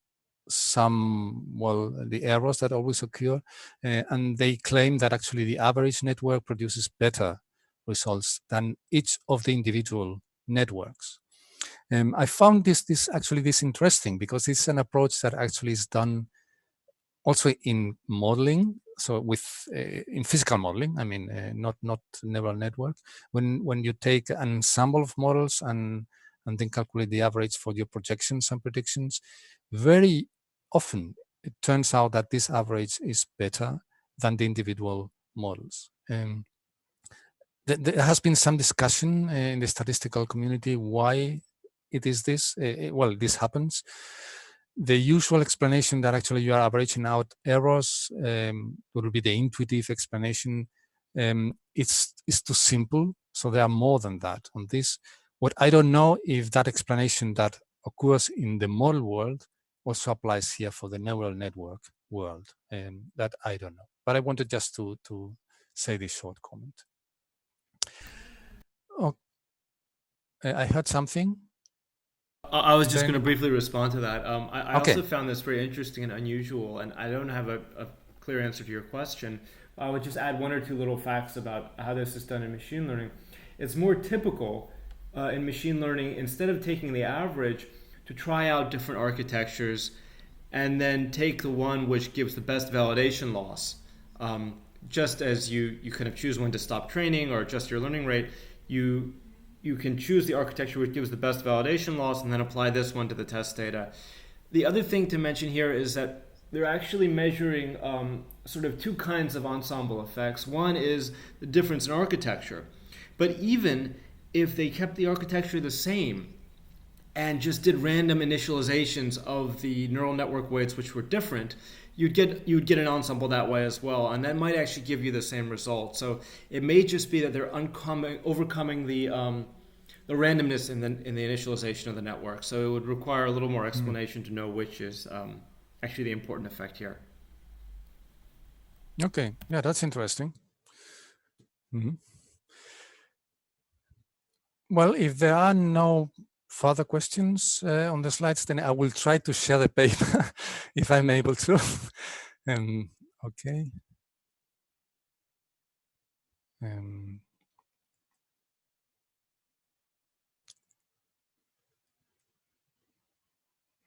some, well, the errors that always occur. And they claim that actually the average network produces better results than each of the individual networks. I found this interesting because it's an approach that actually is done also in modeling. So with in physical modeling, I mean, not neural network. When you take an ensemble of models and then calculate the average for your projections and predictions, very often it turns out that this average is better than the individual models. There has been some discussion in the statistical community why it is this. Well, this happens. The usual explanation that actually you are averaging out errors will be the intuitive explanation. It's too simple, so there are more than that on this. What I don't know if that explanation that occurs in the model world also applies here for the neural network world. That I don't know, but I wanted just to say this short comment. Oh, I heard something. I was just going to briefly respond to that. I Okay. also found this very interesting and unusual, and I don't have a clear answer to your question. I would just add 1 or 2 little facts about how this is done in machine learning. It's more typical in machine learning, instead of taking the average, to try out different architectures and then take the one which gives the best validation loss. Just as you kind of choose when to stop training or adjust your learning rate, you can choose the architecture which gives the best validation loss and then apply this one to the test data. The other thing to mention here is that they're actually measuring sort of 2 kinds of ensemble effects. One is the difference in architecture. But even if they kept the architecture the same and just did random initializations of the neural network weights which were different, you'd get an ensemble that way as well, and that might actually give you the same result. So it may just be that they're overcoming the randomness in the initialization of the network. So it would require a little more explanation to know which is actually the important effect here. Okay, yeah, that's interesting. Mm-hmm. Well, if there are no further questions on the slides, then I will try to share the paper if I'm able to. Okay.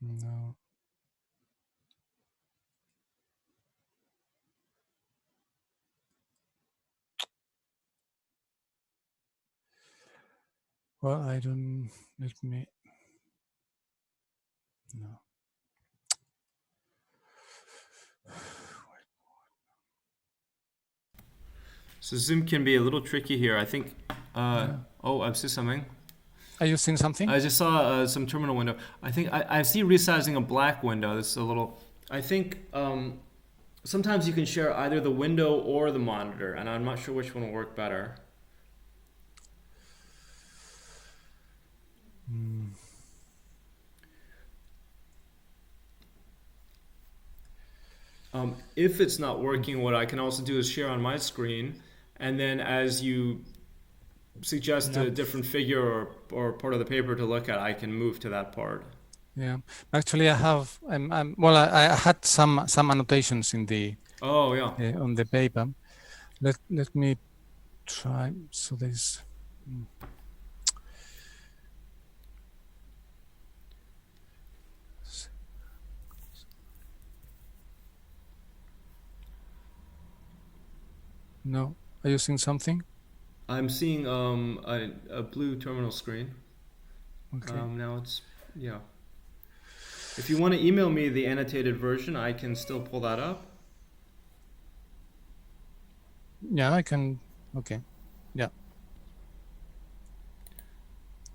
No. Well, I don't, let me, no. So Zoom can be a little tricky here. I think, oh, Oh, I see something. Are you seeing something? I just saw some terminal window. I think I see resizing a black window. This is a little. I think sometimes you can share either the window or the monitor, and I'm not sure which one will work better. If it's not working, what I can also do is share on my screen, and then as you suggest a different figure or part of the paper to look at, I can move to that part. Yeah, actually, I have. Well, I had some annotations in the. Oh yeah. On the paper. Let me try. So there's. No, are you seeing something? I'm seeing a blue terminal screen. Okay. Now it's, yeah. If you want to email me the annotated version, I can still pull that up. Yeah, I can. Okay. Yeah.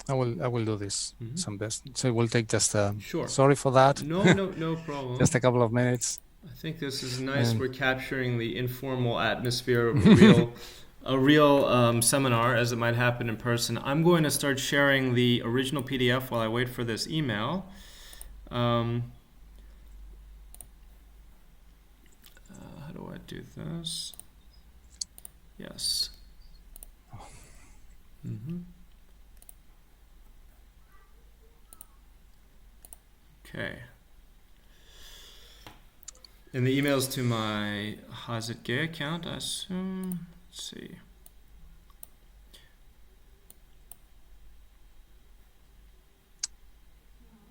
I will do this some best. So it will take just Sure. Sorry for that. No problem. Just a couple of minutes. I think this is nice. We're capturing the informal atmosphere of a real seminar, as it might happen in person. I'm going to start sharing the original PDF while I wait for this email. How do I do this? Yes. Okay. And the email's to my HZG account, I assume. Let's see.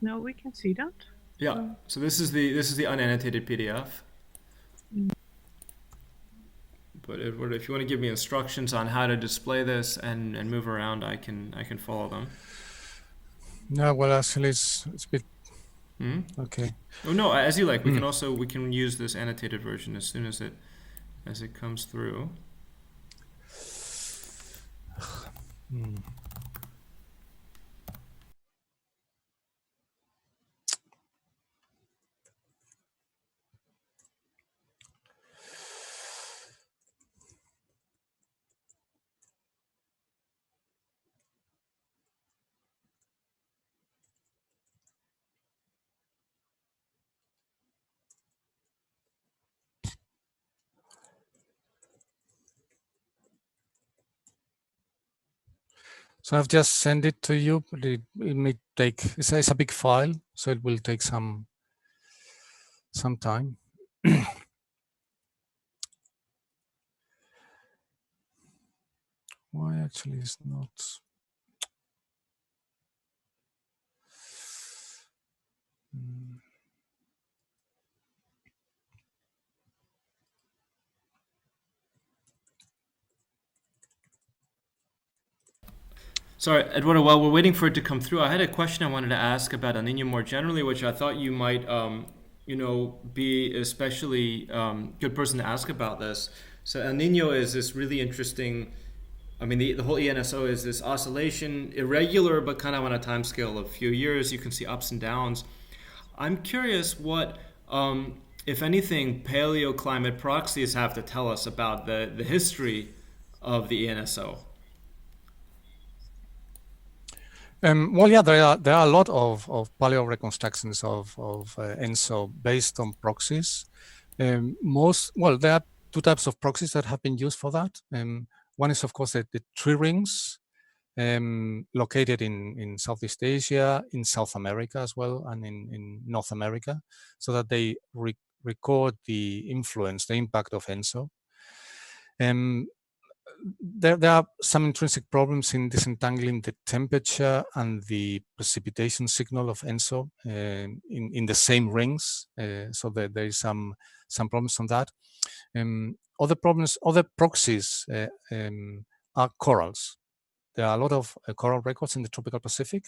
No, we can see that. Yeah. So this is the unannotated PDF. But Edward, if you want to give me instructions on how to display this and move around, I can follow them. No, well, actually, it's a bit. Okay. Oh no, as you like. We can use this annotated version as soon as it comes through. So I've just sent it to you, but it may take. It's a big file, so it will take some time. Why actually is not? Sorry, Eduardo, while we're waiting for it to come through, I had a question I wanted to ask about El Niño more generally, which I thought you might, be especially good person to ask about this. So El Niño is this really interesting, I mean, the whole ENSO is this oscillation, irregular, but kind of on a time scale of a few years. You can see ups and downs. I'm curious what, if anything, paleoclimate proxies have to tell us about the history of the ENSO. Well, yeah, there are a lot of paleo reconstructions of ENSO based on proxies. There are two types of proxies that have been used for that. One is, of course, the tree rings located in Southeast Asia, in South America as well, and in North America, so that they record the influence, the impact of ENSO. There are some intrinsic problems in disentangling the temperature and the precipitation signal of ENSO in the same rings. So there is some problems on that. Other proxies are corals. There are a lot of coral records in the tropical Pacific,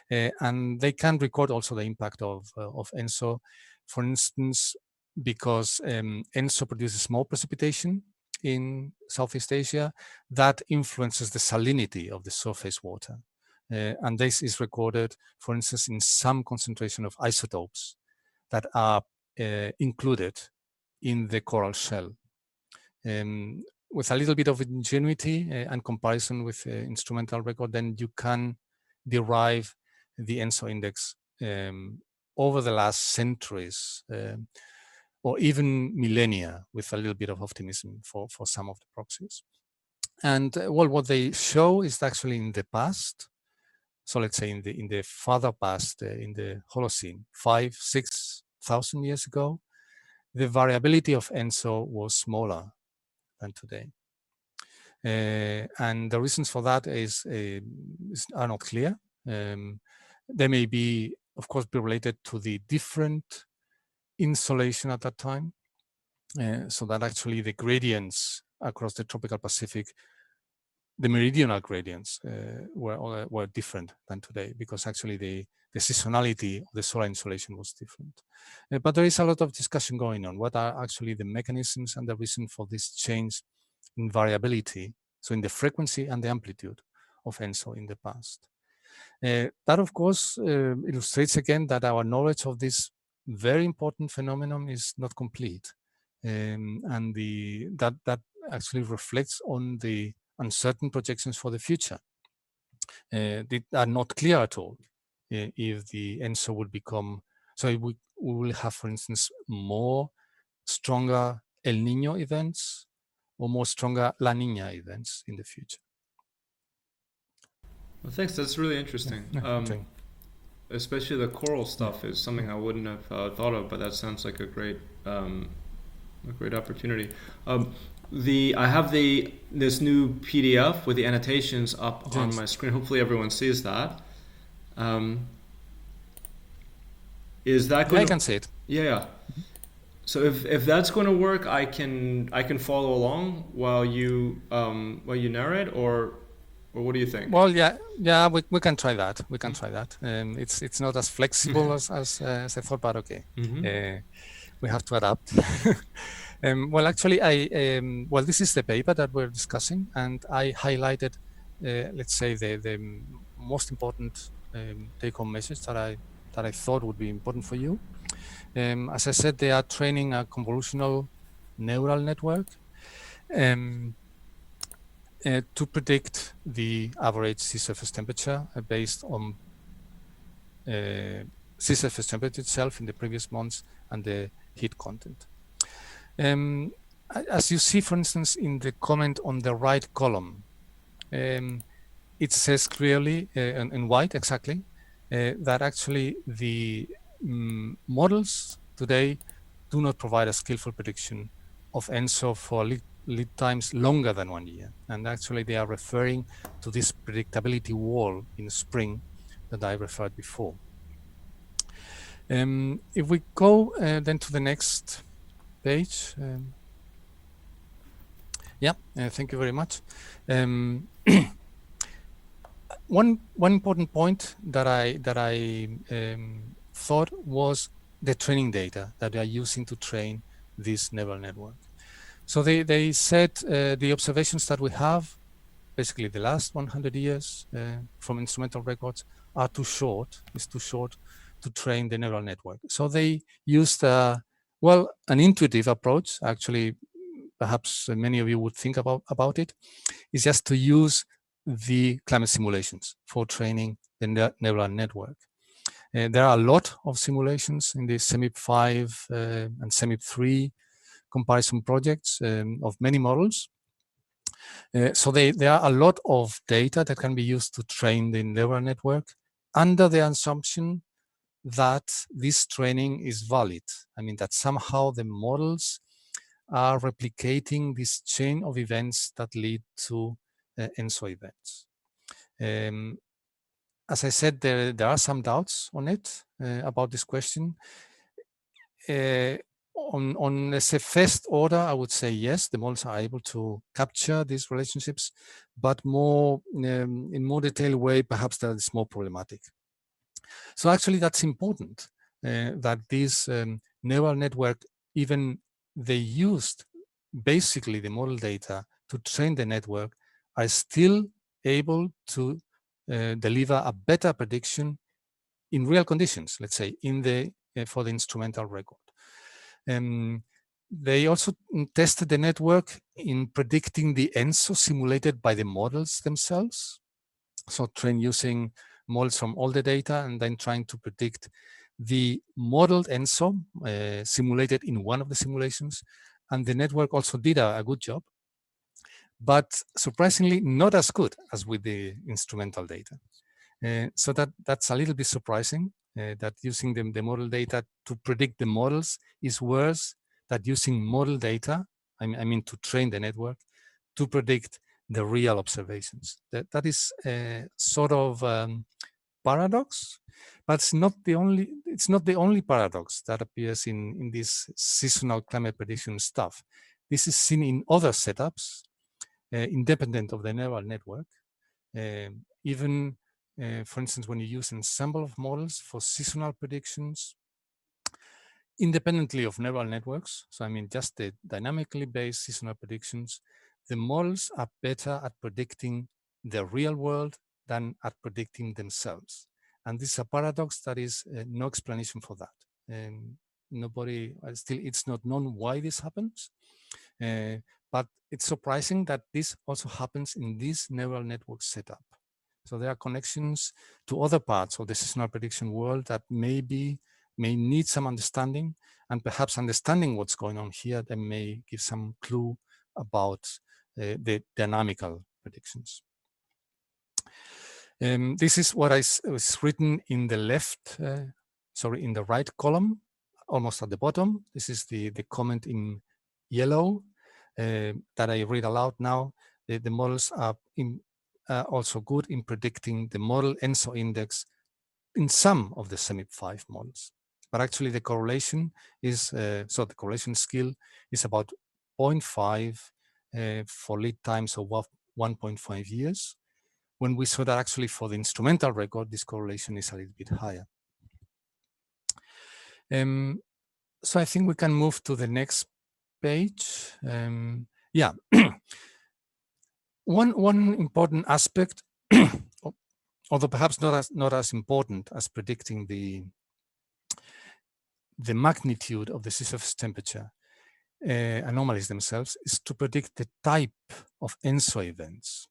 and they can record also the impact of ENSO, for instance, because ENSO produces more precipitation in Southeast Asia that influences the salinity of the surface water. And this is recorded, for instance, in some concentration of isotopes that are included in the coral shell. With a little bit of ingenuity and comparison with instrumental record, then you can derive the ENSO index over the last centuries or even millennia with a little bit of optimism for some of the proxies. And well, what they show is actually in the past, so let's say in the farther past, in the Holocene, 5,000-6,000 years ago, the variability of ENSO was smaller than today. And the reasons for that are not clear. They may be, of course, be related to the different insolation at that time, so that actually the gradients across the tropical Pacific, the meridional gradients were different than today, because actually the seasonality of the solar insolation was different. But there is a lot of discussion going on. What are actually the mechanisms and the reason for this change in variability, so in the frequency and the amplitude of ENSO in the past? That, of course, illustrates again that our knowledge of this very important phenomenon is not complete, and that actually reflects on the uncertain projections for the future. They are not clear at all if the ENSO would become, so we will have, for instance, more stronger El Niño events or more stronger La Niña events in the future. Well, thanks. That's really interesting. Especially the coral stuff is something I wouldn't have thought of, but that sounds like a great opportunity. I have this new PDF with the annotations up on my screen. Hopefully everyone sees that. Is that going? I can see it. Yeah. So if that's going to work, I can follow along while you narrate, or what do you think? Well, yeah, we can try that. We can try that. It's not as flexible as I thought, but okay. We have to adapt. Well, actually, this is the paper that we're discussing, and I highlighted, let's say, the most important take-home message that I thought would be important for you. As I said, they are training a convolutional neural network to predict the average sea surface temperature based on sea surface temperature itself in the previous months and the heat content. As you see, for instance, in the comment on the right column, it says clearly in white exactly that actually the models today do not provide a skillful prediction of ENSO for lead times longer than 1 year. And actually they are referring to this predictability wall in spring that I referred before. If we go then to the next page. Thank you very much. One important point that I thought was the training data that they are using to train this neural network. So they said the observations that we have, basically the last 100 years from instrumental records, are too short. It's too short to train the neural network. So they used an intuitive approach. Actually, perhaps many of you would think about it. Is just to use the climate simulations for training the neural network. There are a lot of simulations in the CEMIP 5 and CEMIP 3 comparison projects of many models. So there are a lot of data that can be used to train the neural network under the assumption that this training is valid. I mean, that somehow the models are replicating this chain of events that lead to ENSO events. As I said, there are some doubts on it, about this question. On let's say first order, I would say yes, the models are able to capture these relationships, but more in more detailed way, perhaps that is more problematic. So actually, that's important that this neural network, even they used basically the model data to train the network are still able to deliver a better prediction in real conditions, let's say, in the for the instrumental record. They also tested the network in predicting the ENSO simulated by the models themselves. So train using models from all the data and then trying to predict the modeled ENSO simulated in one of the simulations. And the network also did a good job, but surprisingly not as good as with the instrumental data. So that's a little bit surprising, that using the model data to predict the models is worse than using model data, I mean to train the network, to predict the real observations. That is a sort of paradox, but it's not the only paradox that appears in this seasonal climate prediction stuff. This is seen in other setups, independent of the neural network. Even, for instance, when you use ensemble of models for seasonal predictions, independently of neural networks, so I mean just the dynamically based seasonal predictions, the models are better at predicting the real world than at predicting themselves. And this is a paradox that is no explanation for that. Nobody, still it's not known why this happens, but it's surprising that this also happens in this neural network setup. So there are connections to other parts of the seasonal prediction world that may need some understanding, and perhaps understanding what's going on here, that may give some clue about the dynamical predictions. This is what was written in the in the right column, almost at the bottom. This is the comment in yellow that I read aloud now. The models are also good in predicting the model ENSO index in some of the CEMIP 5 models. But actually the correlation is, so the correlation skill is about 0.5 for lead times of 1.5 years. When we saw that actually for the instrumental record, this correlation is a little bit higher. So I think we can move to the next page. Yeah. One important aspect, although perhaps not as important as predicting the magnitude of the sea surface temperature anomalies themselves, is to predict the type of ENSO events.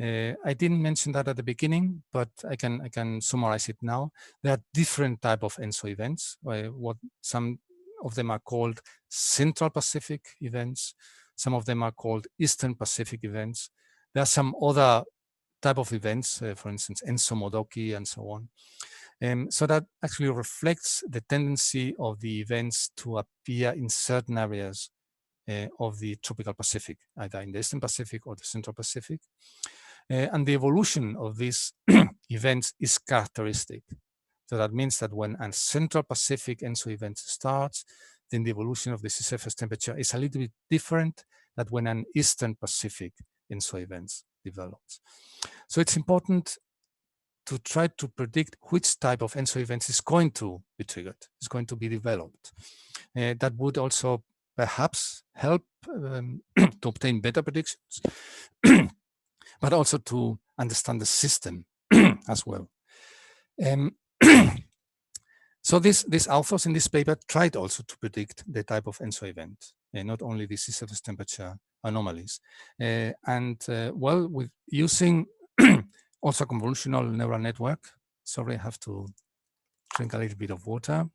I didn't mention that at the beginning, but I can summarize it now. There are different types of ENSO events. What some of them are called Central Pacific events. Some of them are called Eastern Pacific events. There are some other type of events, for instance, ENSO Modoki and so on. So that actually reflects the tendency of the events to appear in certain areas of the tropical Pacific, either in the Eastern Pacific or the Central Pacific. And the evolution of these events is characteristic. So that means that when a Central Pacific ENSO event starts, then the evolution of the sea surface temperature is a little bit different than when an Eastern Pacific ENSO event develops. So it's important to try to predict which type of ENSO events is going to be triggered, is going to be developed. That would also perhaps help to obtain better predictions, but also to understand the system as well. So these authors in this paper tried also to predict the type of ENSO event, not only the sea surface temperature anomalies. Well, with using also convolutional neural network. Sorry, I have to drink a little bit of water.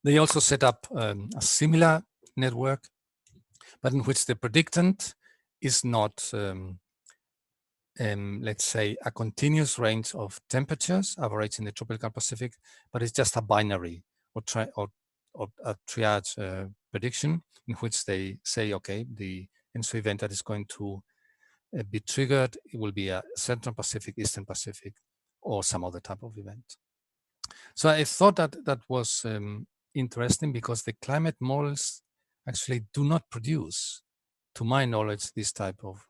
They also set up a similar network, but in which the predictant is not, let's say, a continuous range of temperatures averaged in the tropical Pacific, but it's just a binary or a triage prediction in which they say, okay, the ENSO event that is going to be triggered, it will be a Central Pacific, Eastern Pacific, or some other type of event. So I thought that was interesting because the climate models actually do not produce, to my knowledge, this type of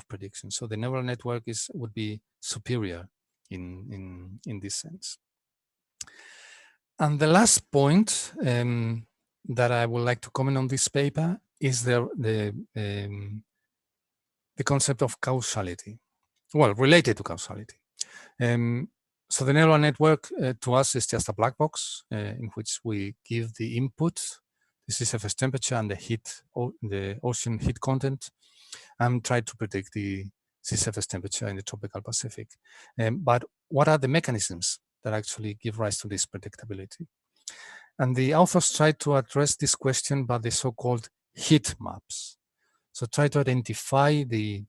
prediction. So the neural network would be superior in this sense. And the last point that I would like to comment on this paper is the concept of causality. Well, related to causality. So the neural network to us is just a black box in which we give the input, the sea surface temperature and the ocean heat content, and try to predict the sea surface temperature in the tropical Pacific. But what are the mechanisms that actually give rise to this predictability? And the authors try to address this question by the so-called heat maps. So try to identify the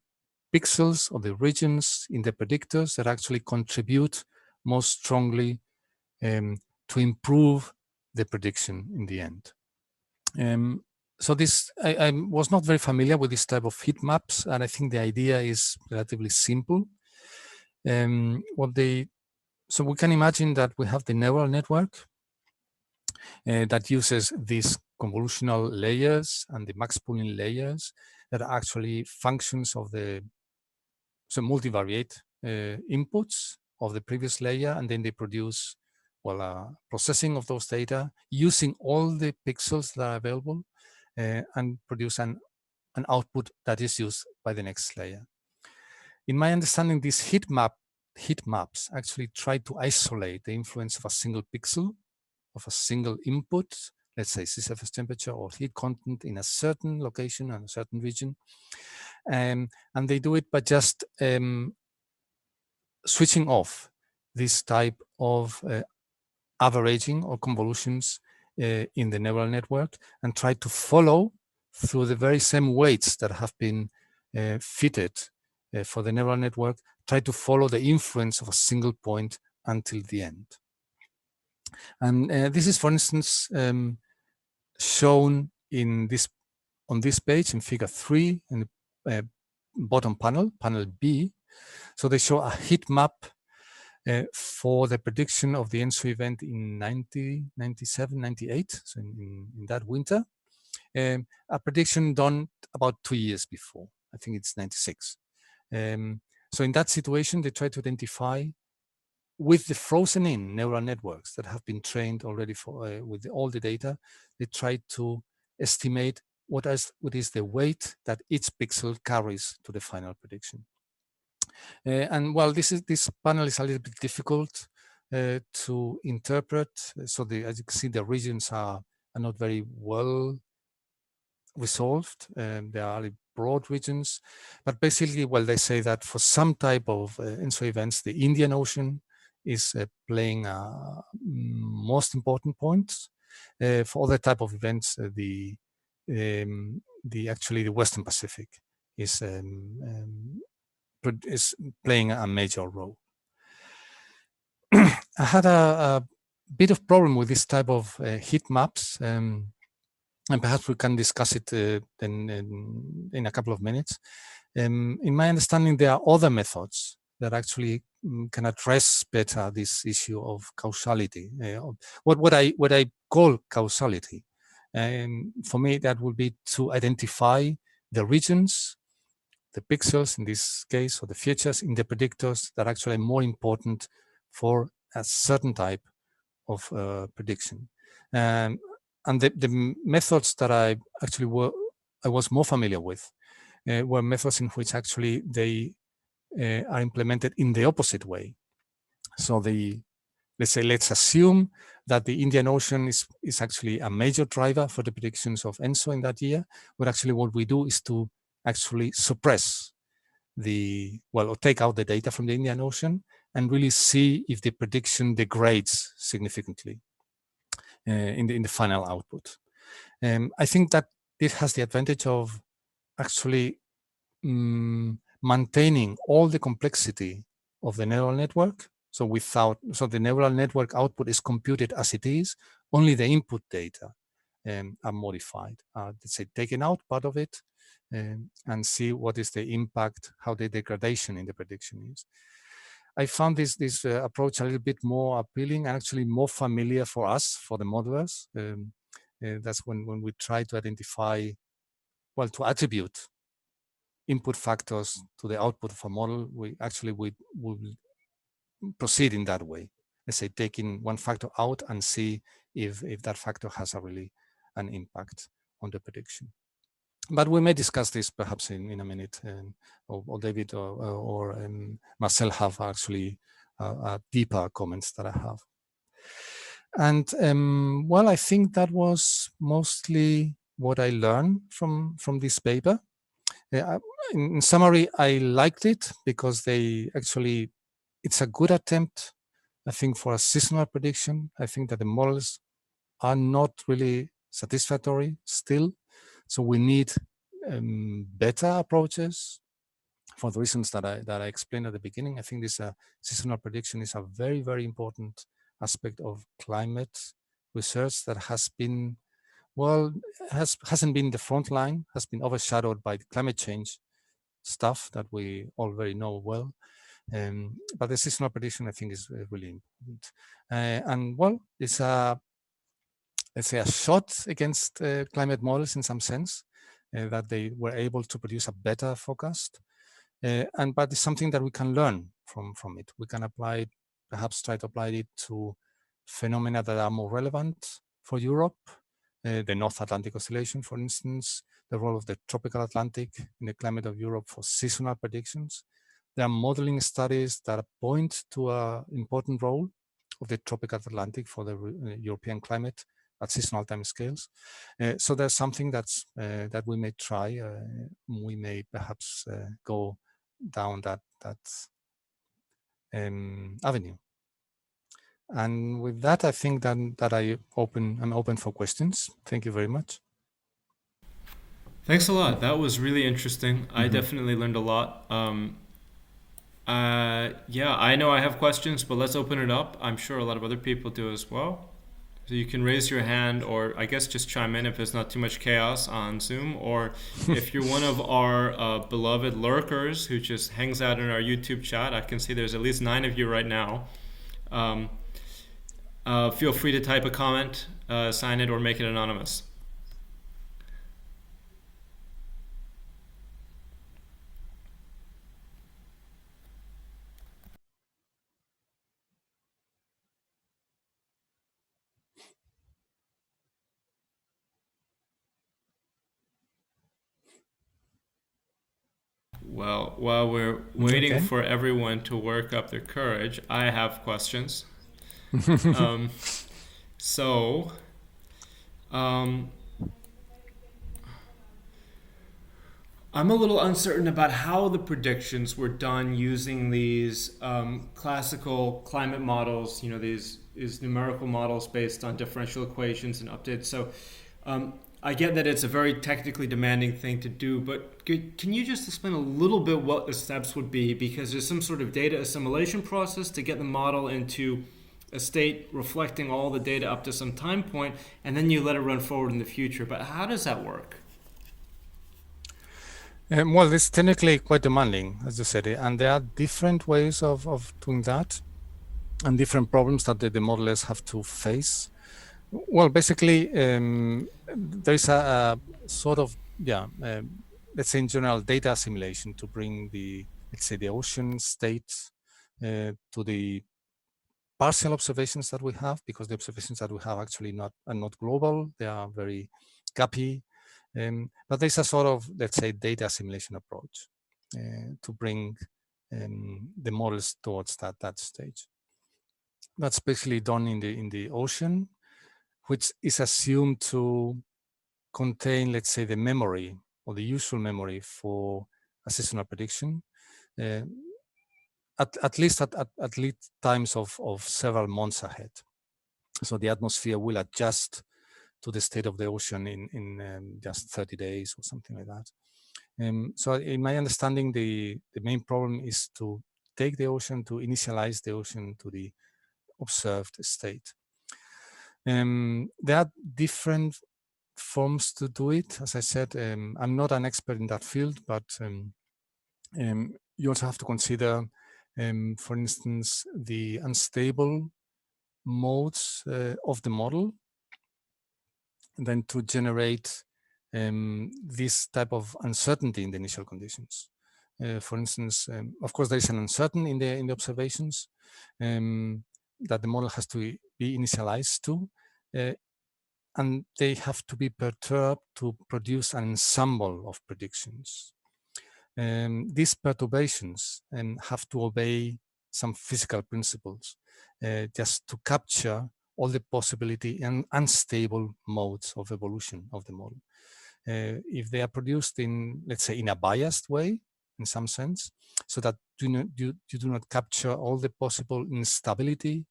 pixels or the regions in the predictors that actually contribute most strongly to improve the prediction in the end. So this, I was not very familiar with this type of heat maps, and I think the idea is relatively simple. So we can imagine that we have the neural network that uses these convolutional layers and the max pooling layers that are actually functions of the multivariate inputs of the previous layer, and then they produce processing of those data using all the pixels that are available and produce an output that is used by the next layer. In my understanding, these heat maps actually try to isolate the influence of a single pixel, of a single input, let's say sea surface temperature or heat content in a certain location and a certain region. And they do it by just switching off this type of averaging or convolutions in the neural network and try to follow through the very same weights that have been fitted for the neural network, try to follow the influence of a single point until the end. And this is, for instance, shown in on this page in figure 3 in the bottom panel, panel B. So they show a heat map for the prediction of the ENSO event in 97, 98, so in that winter. A prediction done about 2 years before, I think it's 96. So in that situation, they try to identify with the frozen in neural networks that have been trained already for with all the data, they try to estimate what is the weight that each pixel carries to the final prediction. And well, this panel is a little bit difficult to interpret. So as you can see, the regions are not very well resolved. They are broad regions, but basically, well, they say that for some type of ENSO events, the Indian Ocean is playing most important points. For other type of events, actually the Western Pacific is playing a major role. I had a bit of problem with this type of heat maps, and perhaps we can discuss it then in a couple of minutes. In my understanding, there are other methods that actually can address better this issue of causality. What I call causality, for me, that would be to identify the regions, the pixels in this case, or the features in the predictors that are actually more important for a certain type of prediction. And the methods that I was more familiar with were methods in which actually they are implemented in the opposite way. So let's assume that the Indian Ocean is actually a major driver for the predictions of ENSO in that year. But actually what we do is to actually suppress or take out the data from the Indian Ocean and really see if the prediction degrades significantly in the final output. I think that this has the advantage of actually maintaining all the complexity of the neural network. So the neural network output is computed as it is, only the input data are modified. Let's say taken out part of it and see what is the impact, how the degradation in the prediction is. I found this approach a little bit more appealing and actually more familiar for us, for the modelers. That's when we try to identify, to attribute input factors to the output of a model, we will proceed in that way. let's say, taking one factor out and see if that factor has an impact on the prediction. But we may discuss this perhaps in a minute, or David or Marcel have actually deeper comments that I have. And well, I think that was mostly what I learned from this paper. In summary, I liked it because it's a good attempt, I think, for a seasonal prediction. I think that the models are not really satisfactory still. So we need better approaches for the reasons that I explained at the beginning. I think this seasonal prediction is a very, very important aspect of climate research that has been, well, hasn't been the front line, has been overshadowed by the climate change stuff that we already know well. But the seasonal prediction, I think, is really important. And well, it's let's say a shot against climate models in some sense, that they were able to produce a better forecast. But it's something that we can learn from it. We can apply it, perhaps try to apply it to phenomena that are more relevant for Europe, the North Atlantic Oscillation, for instance, the role of the tropical Atlantic in the climate of Europe for seasonal predictions. There are modeling studies that point to an important role of the tropical Atlantic for the European climate at seasonal time scales. So there's something that's that we may try. We may perhaps go down that avenue. And with that, I think that I'm open for questions. Thank you very much. Thanks a lot. That was really interesting. I definitely learned a lot. Yeah, I know I have questions, but let's open it up. I'm sure a lot of other people do as well. So you can raise your hand, or I guess just chime in if there's not too much chaos on Zoom, or if you're one of our beloved lurkers who just hangs out in our YouTube chat. I can see there's at least 9 of you right now. Feel free to type a comment, sign it, or make it anonymous. Well, while we're waiting for everyone to work up their courage, I have questions. I'm a little uncertain about how the predictions were done using these classical climate models, these numerical models based on differential equations and updates. So I get that it's a very technically demanding thing to do, but can you just explain a little bit what the steps would be? Because there's some sort of data assimilation process to get the model into a state reflecting all the data up to some time point, and then you let it run forward in the future. But how does that work? Well, it's technically quite demanding, as you said, and there are different ways of doing that and different problems that the modelers have to face. Well, basically, there is a sort of, let's say in general, data assimilation to bring the ocean state to the partial observations that we have, because the observations that we have actually are not global. They are very gappy. But there's a sort of, let's say, data assimilation approach to bring the models towards that stage. That's basically done in the ocean, which is assumed to contain, let's say, the memory or the usual memory for a seasonal prediction, at least times of several months ahead. So the atmosphere will adjust to the state of the ocean in just 30 days or something like that. So in my understanding, the main problem is to take the ocean, to initialize the ocean to the observed state. There are different forms to do it. As I said, I'm not an expert in that field, but you also have to consider, for instance, the unstable modes of the model, and then to generate this type of uncertainty in the initial conditions. For instance, of course, there is an uncertainty in the observations. that the model has to be initialized to, and they have to be perturbed to produce an ensemble of predictions. These perturbations have to obey some physical principles just to capture all the possibility and unstable modes of evolution of the model. If they are produced in, let's say, in a biased way, in some sense, so that you do not capture all the possible instability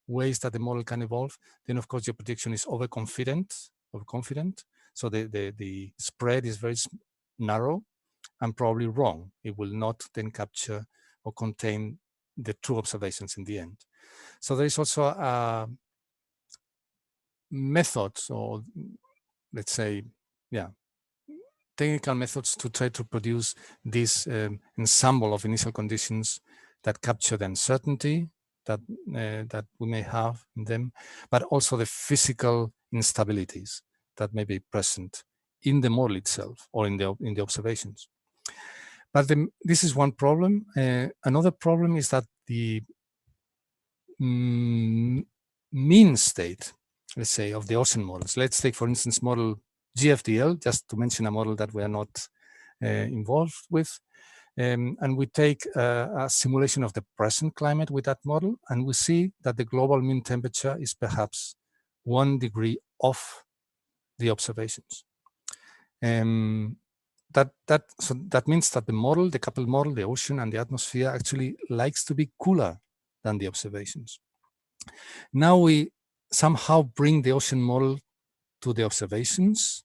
ways that the model can evolve, then of course your prediction is overconfident. So the spread is very narrow and probably wrong. It will not then capture or contain the true observations in the end. So there is also methods, or let's say, technical methods to try to produce this ensemble of initial conditions that capture the uncertainty that we may have in them, but also the physical instabilities that may be present in the model itself or in the observations. But this is one problem. Another problem is that the mean state, let's say, of the ocean models. Let's take, for instance, model GFDL, just to mention a model that we are not involved with. And we take a simulation of the present climate with that model, and we see that the global mean temperature is perhaps 1 degree off the observations. So that means that the model, the coupled model, the ocean and the atmosphere actually likes to be cooler than the observations. Now we somehow bring the ocean model to the observations.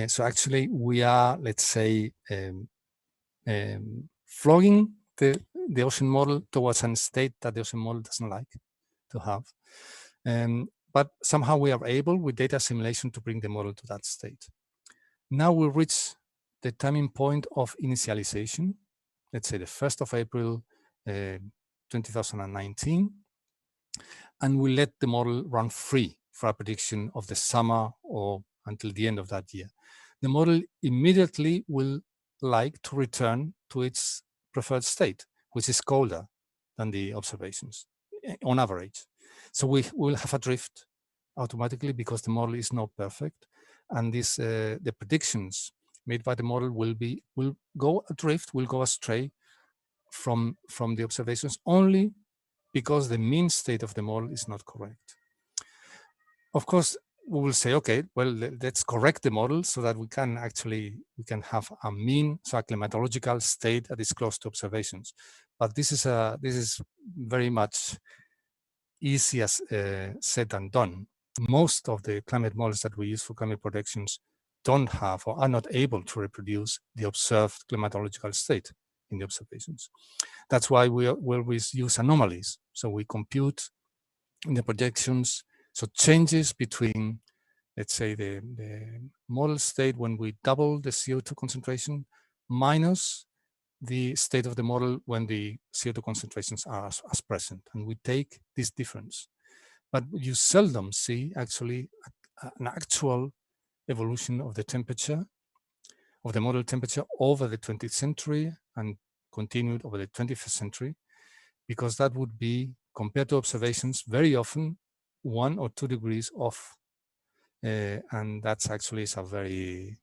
So actually we are, let's say, flogging the ocean model towards a state that the ocean model doesn't like to have. But somehow we are able, with data assimilation, to bring the model to that state. Now we reach the timing point of initialization, let's say the 1st of April 2019, and we let the model run free for a prediction of the summer or until the end of that year. The model immediately will like to return to its preferred state, which is colder than the observations on average. So we will have a drift automatically because the model is not perfect, and this the predictions made by the model will go adrift, will go astray from the observations only because the mean state of the model is not correct. Of course, we will say, okay, well, let's correct the model so that we can have a mean, so a climatological state that is close to observations. But this is very much easy as said than done. Most of the climate models that we use for climate predictions don't have or are not able to reproduce the observed climatological state in the observations. That's why we always use anomalies. So we compute in the projections, so changes between, let's say, the model state when we double the CO2 concentration minus the state of the model when the CO2 concentrations are as present. And we take this difference. But you seldom see actually an actual evolution of the temperature, of the model temperature over the 20th century and continued over the 21st century, because that would be, compared to observations, very often 1 or 2 degrees off. And that's actually a very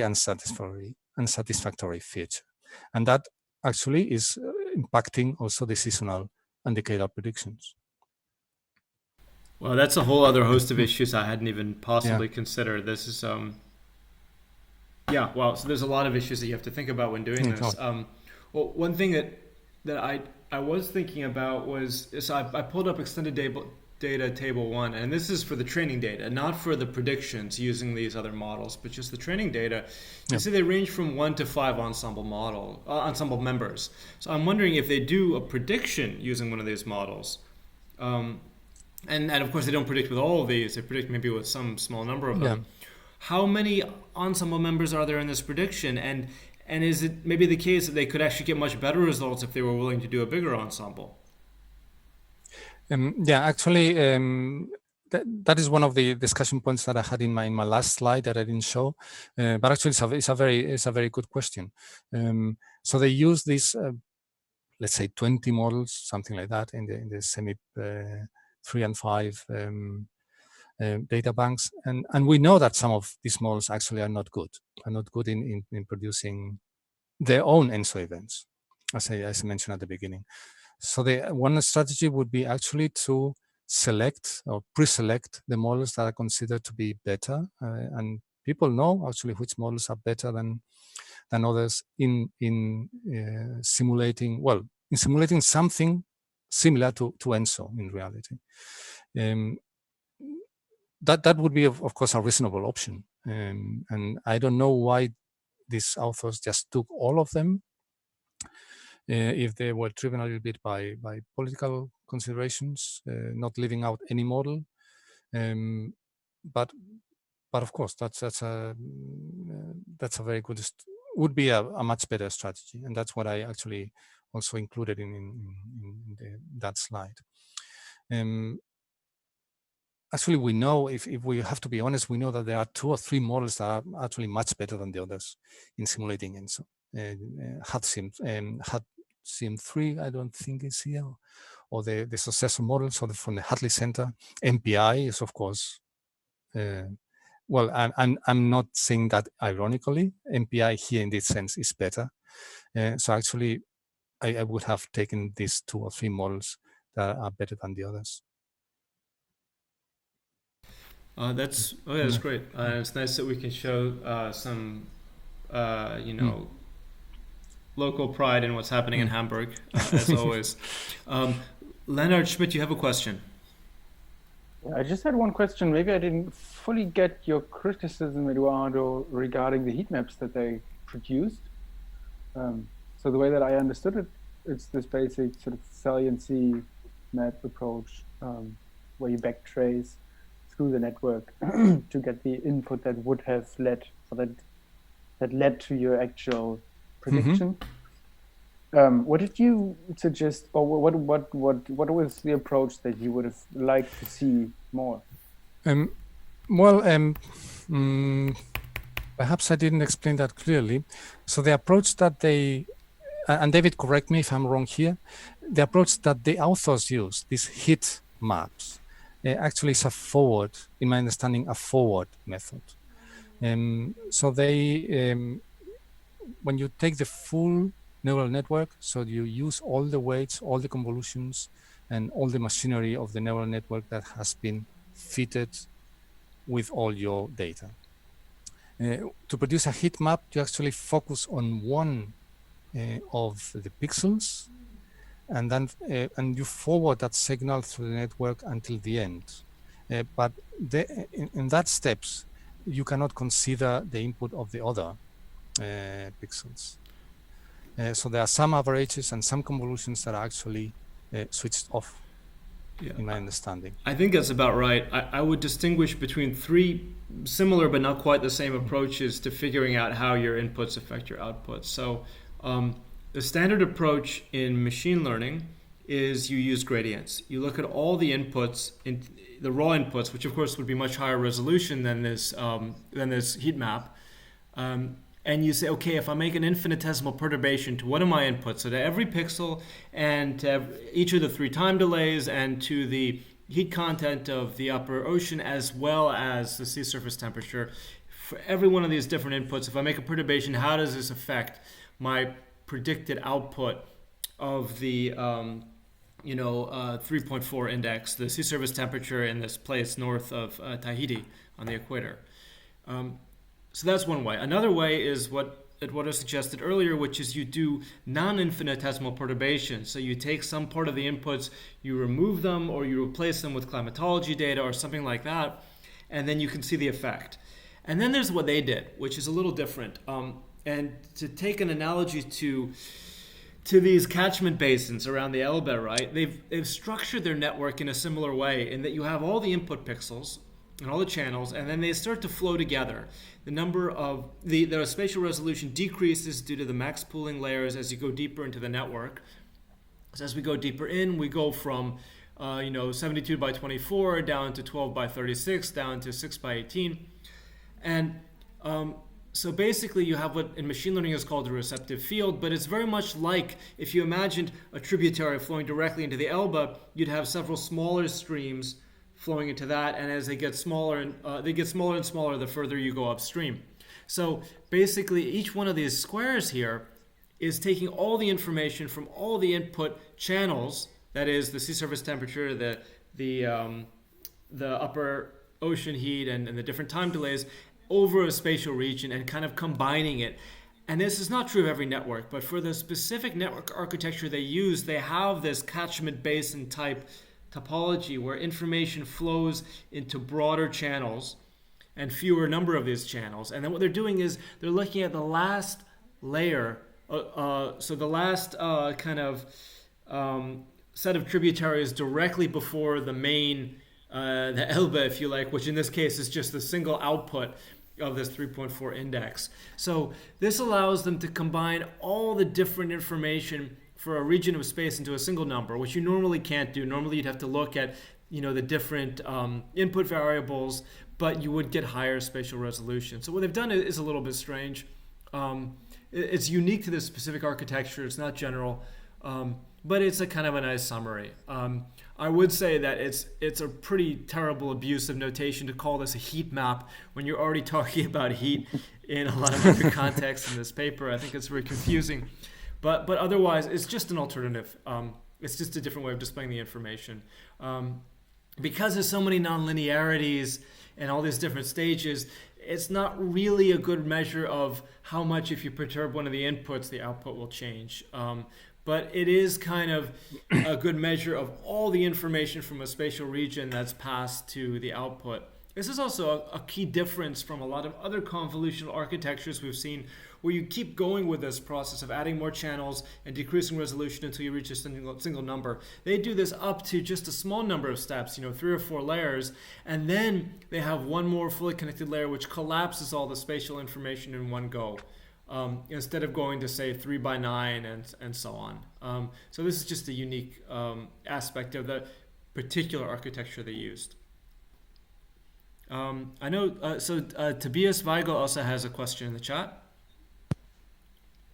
unsatisfactory feature. And that actually is impacting also the seasonal and decadal predictions. Well, that's a whole other host of issues I hadn't even possibly considered. This is, so there's a lot of issues that you have to think about when doing this. Well, one thing that I was thinking about was, I pulled up extended data table 1, and this is for the training data, not for the predictions using these other models, but just the training data. You see they range from 1 to 5 ensemble members. So I'm wondering if they do a prediction using one of these models. And of course they don't predict with all of these, they predict maybe with some small number of them. How many ensemble members are there in this prediction? And is it maybe the case that they could actually get much better results if they were willing to do a bigger ensemble? Actually, that is one of the discussion points that I had in my last slide that I didn't show. But actually, it's a very good question. So they use this let's say 20 models, something like that, in the SEMIP 3 and 5 data banks, and we know that some of these models actually are not good in producing their own ENSO events, as I mentioned at the beginning. So the one strategy would be actually to select or pre-select the models that are considered to be better, and people know actually which models are better than others in simulating something similar to ENSO in reality. That would be of course a reasonable option, and I don't know why these authors just took all of them, if they were driven a little bit by political considerations, not leaving out any model. But of course that's a very good, would be a much better strategy, and that's what I actually also included in that slide. Actually, we know, if we have to be honest, we know that there are 2 or 3 models that are actually much better than the others in simulating ENSO. HADSIM3, I don't think is here, or the successor models from the Hadley Center. MPI is, of course, well, I'm not saying that ironically. MPI here in this sense is better. So actually, I would have taken these 2 or 3 models that are better than the others. That's great. It's nice that we can show some, local pride in what's happening in Hamburg, as always. Lennard Schmidt, you have a question. I just had one question. Maybe I didn't fully get your criticism, Eduardo, regarding the heat maps that they produced. So the way that I understood it, it's this basic sort of saliency map approach, where you backtrace through the network to get the input that would have led, or that led to your actual prediction. What did you suggest, or what was the approach that you would have liked to see more? Perhaps I didn't explain that clearly. So the approach that they, and David, correct me if I'm wrong here, the approach that the authors use, these heat maps, actually is a forward, in my understanding, a forward method. So they, when you take the full neural network, so you use all the weights, all the convolutions, and all the machinery of the neural network that has been fitted with all your data. To produce a heat map, you actually focus on one of the pixels, and then and you forward that signal through the network until the end. But in that steps, you cannot consider the input of the other pixels. So there are some averages and some convolutions that are actually switched off, in my understanding. I think that's about right. I would distinguish between 3 similar but not quite the same approaches to figuring out how your inputs affect your outputs. So the standard approach in machine learning is you use gradients. You look at all the inputs, the raw inputs, which of course would be much higher resolution than this heat map. And you say, okay, if I make an infinitesimal perturbation to one of my inputs, so to every pixel and to each of the 3 time delays and to the heat content of the upper ocean as well as the sea surface temperature, for every one of these different inputs, if I make a perturbation, how does this affect my predicted output of the 3.4 index, the sea surface temperature in this place north of Tahiti on the equator? So that's one way. Another way is what Eduardo suggested earlier, which is you do non-infinitesimal perturbations. So you take some part of the inputs, you remove them, or you replace them with climatology data or something like that, and then you can see the effect. And then there's what they did, which is a little different. And to take an analogy to these catchment basins around the Elbe, right? They've structured their network in a similar way in that you have all the input pixels and all the channels, and then they start to flow together. The number of the spatial resolution decreases due to the max pooling layers as you go deeper into the network. So as we go deeper in, we go from 72 by 24 down to 12 by 36, down to 6 by 18, and So basically you have what in machine learning is called a receptive field, but it's very much like if you imagined a tributary flowing directly into the Elbe, you'd have several smaller streams flowing into that, and as they get smaller and smaller the further you go upstream. So basically each one of these squares here is taking all the information from all the input channels, that is the sea surface temperature, the upper ocean heat and the different time delays, over a spatial region and kind of combining it. And this is not true of every network, but for the specific network architecture they use, they have this catchment basin type topology where information flows into broader channels and fewer number of these channels. And then what they're doing is they're looking at the last layer, so the last set of tributaries directly before the main, the Elbe, if you like, which in this case is just the single output of this 3.4 index. So this allows them to combine all the different information for a region of space into a single number, which you normally can't do. Normally you'd have to look at the different input variables, but you would get higher spatial resolution. So what they've done is a little bit strange. It's unique to this specific architecture. It's not general, but it's a kind of a nice summary. I would say that it's a pretty terrible abuse of notation to call this a heat map when you're already talking about heat in a lot of different contexts in this paper. I think it's very confusing, but otherwise it's just an alternative. It's just a different way of displaying the information. Because there's so many nonlinearities and all these different stages, it's not really a good measure of how much, if you perturb one of the inputs, the output will change. But it is kind of a good measure of all the information from a spatial region that's passed to the output. This is also a key difference from a lot of other convolutional architectures we've seen, where you keep going with this process of adding more channels and decreasing resolution until you reach a single number. They do this up to just a small number of steps, 3 or 4 layers, and then they have one more fully connected layer which collapses all the spatial information in one go. Instead of going to say 3 by 9 and so on. So this is just a unique aspect of the particular architecture they used. I know, Tobias Weigel also has a question in the chat.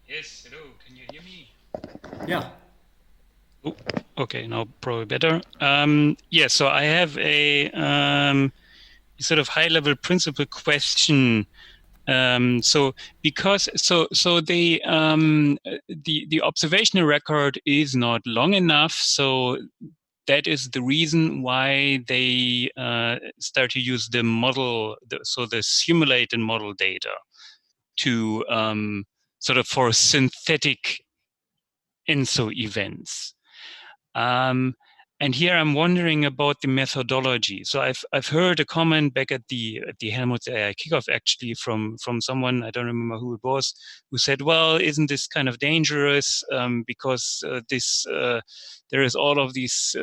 Yes, hello, can you hear me? Yeah. Oh, okay, now probably better. Yeah, so I have a sort of high-level principle question. So the observational record is not long enough, so that is the reason why they start to use the model, the simulated model data to sort of for synthetic ENSO events. And here I'm wondering about the methodology. So I've heard a comment back at the Helmholtz AI kickoff actually from someone, I don't remember who it was, who said, well, isn't this kind of dangerous because there is all of these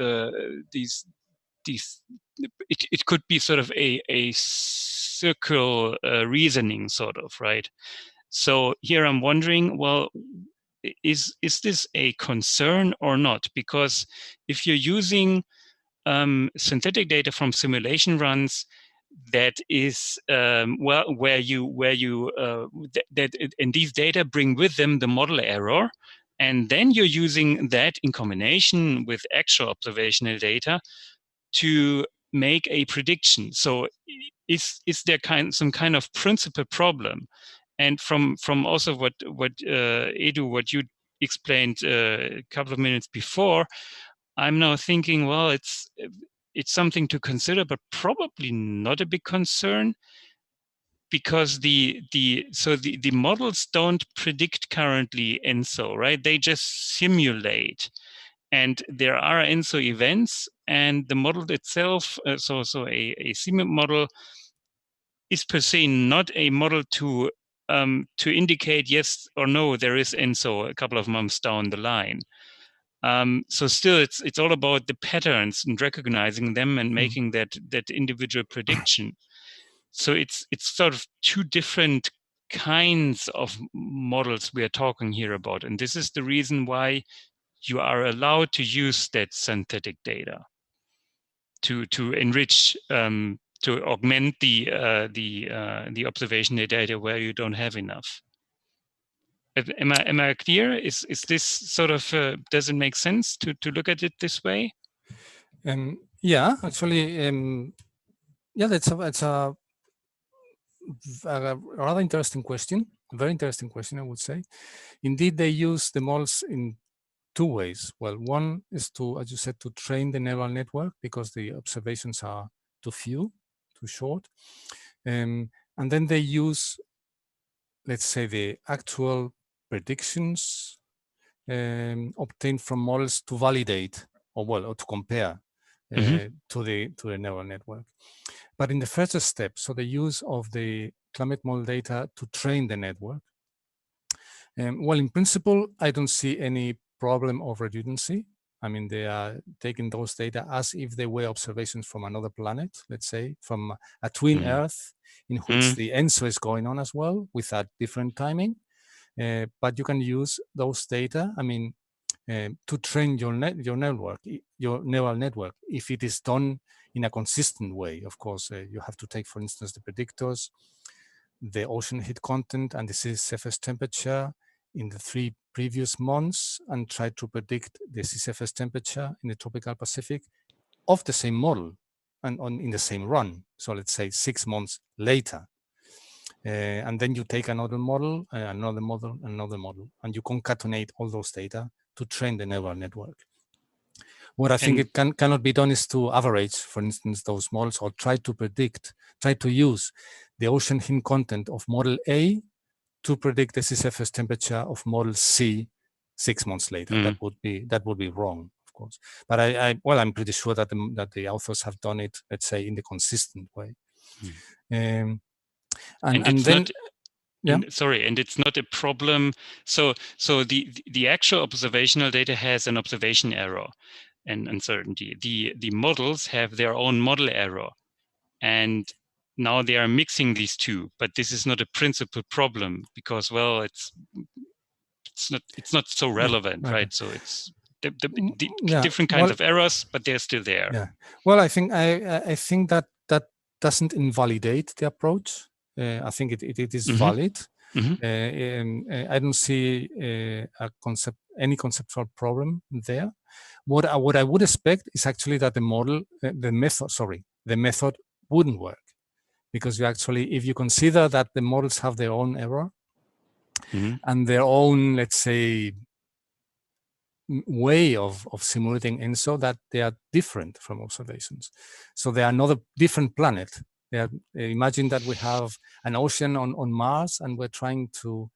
it could be sort of a circle reasoning sort of, right? So here I'm wondering, well, is this a concern or not? Because if you're using synthetic data from simulation runs, that is and these data bring with them the model error, and then you're using that in combination with actual observational data to make a prediction. So is there some kind of principal problem? And from also what Edu, what you explained a couple of minutes before, I'm now thinking, well, it's something to consider, but probably not a big concern, because the models don't predict currently ENSO, right? They just simulate, and there are ENSO events, and the model itself, so a CMIP model is per se not a model to indicate yes or no there is ENSO a couple of months down the line. So still, it's all about the patterns and recognizing them and making that individual prediction. So it's sort of two different kinds of models we are talking here about, and this is the reason why you are allowed to use that synthetic data to enrich augment the observational data where you don't have enough. Am I clear? Is this sort of does it make sense to look at it this way? Yeah, actually, yeah, that's a rather interesting question. Very interesting question, I would say. Indeed, they use the models in two ways. Well, one is to, as you said, to train the neural network because the observations are too few, too short. And then they use, let's say, the actual predictions obtained from models to validate or to compare to the neural network. But in the first step, so the use of the climate model data to train the network, well, in principle, I don't see any problem of redundancy. I mean, they are taking those data as if they were observations from another planet, let's say, from a twin Earth, in which the ENSO is going on as well with a different timing. But you can use those data, I mean, to train your neural network, if it is done in a consistent way. Of course, you have to take, for instance, the predictors, the ocean heat content, and the sea surface temperature in the 3 previous months, and try to predict the sea surface temperature in the tropical Pacific of the same model and in the same run. So let's say 6 months later. And then you take another model, another model, and you concatenate all those data to train the neural network. What I think it cannot be done is to average, for instance, those models, or try to use the ocean heat content of model A to predict the sea surface temperature of model C 6 months later. That would be wrong, of course. But I'm pretty sure that the authors have done it, let's say, in the consistent way. And then. Yeah. And it's not a problem. So the actual observational data has an observation error and uncertainty. The models have their own model error, and now they are mixing these two. But this is not a principal problem because, well, it's not so relevant, right? So it's the different kinds of errors, but they're still there. Yeah. Well, I think that doesn't invalidate the approach. I think it is valid. I don't see any conceptual problem there. What I would expect is actually that the method wouldn't work, because if you consider that the models have their own error and their own, let's say, way of simulating ENSO, that they are different from observations. So they are not a different planet. Imagine that we have an ocean on Mars, and we're trying to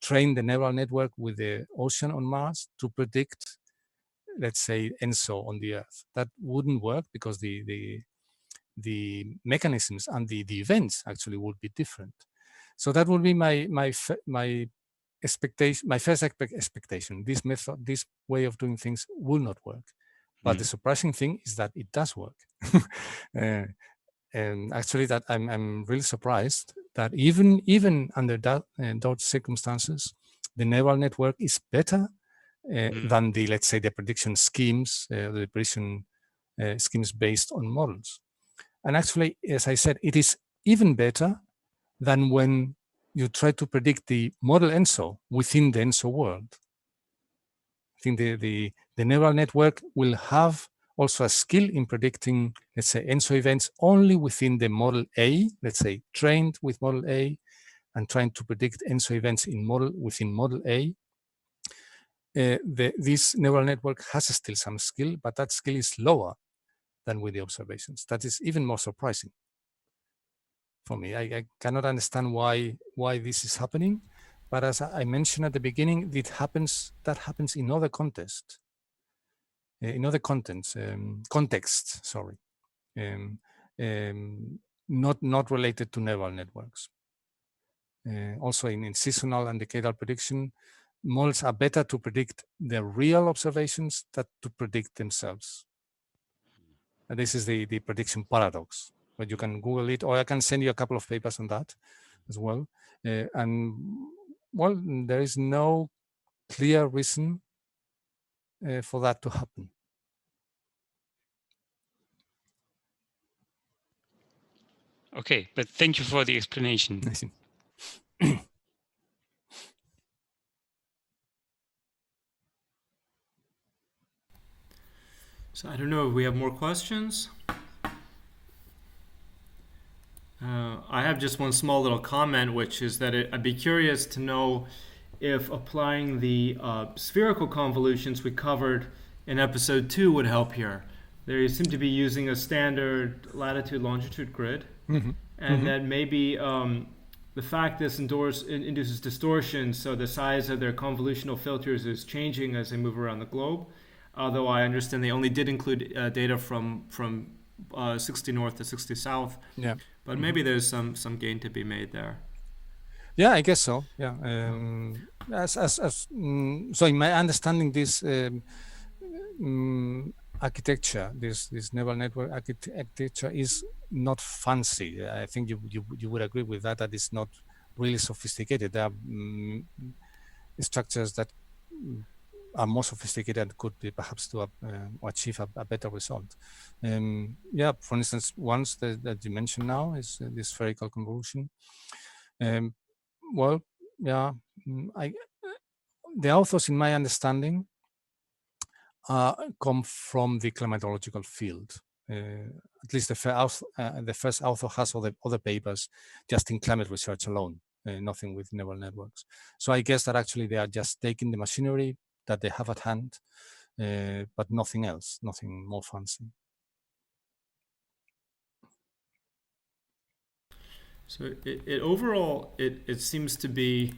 train the neural network with the ocean on Mars to predict, let's say, ENSO on the Earth. That wouldn't work because the mechanisms and the events actually would be different. So that would be my first expectation. This way of doing things will not work. But the surprising thing is that it does work. And actually, that I'm really surprised that even under those circumstances, the neural network is better than let's say, the prediction schemes, the prediction schemes based on models. And actually, as I said, it is even better than when you try to predict the model ENSO within the ENSO world. I think the neural network will have also a skill in predicting, let's say, ENSO events only within the model A, let's say, trained with model A and trying to predict ENSO events within model A. This neural network has still some skill, but that skill is lower than with the observations. That is even more surprising for me. I cannot understand why this is happening, but as I mentioned at the beginning, that happens in other contexts. Not related to neural networks. Also in seasonal and decadal prediction, models are better to predict the real observations than to predict themselves. And this is the prediction paradox, but you can Google it, or I can send you a couple of papers on that as well. And well, there is no clear reason for that to happen. Okay, but thank you for the explanation. I see. So I don't know if we have more questions. I have just one small little comment, which is that I'd be curious to know if applying the spherical convolutions we covered in episode 2 would help here. They seem to be using a standard latitude-longitude grid, and that maybe the fact this induces distortion, so the size of their convolutional filters is changing as they move around the globe. Although I understand they only did include data from 60 north to 60 south. Yeah. But maybe there's some gain to be made there. Yeah, I guess so. Yeah. So in my understanding, this architecture, this neural network architecture is not fancy. I think you would agree with that. That it's not really sophisticated. There are structures that are more sophisticated and could be perhaps to achieve a better result. Yeah, for instance, ones that you mentioned now is the spherical convolution. Well, yeah, the authors, in my understanding, come from the climatological field. At least the first author has all the other papers just in climate research alone, nothing with neural networks. So I guess that actually they are just taking the machinery that they have at hand, but nothing else, nothing more fancy. So overall, it seems to be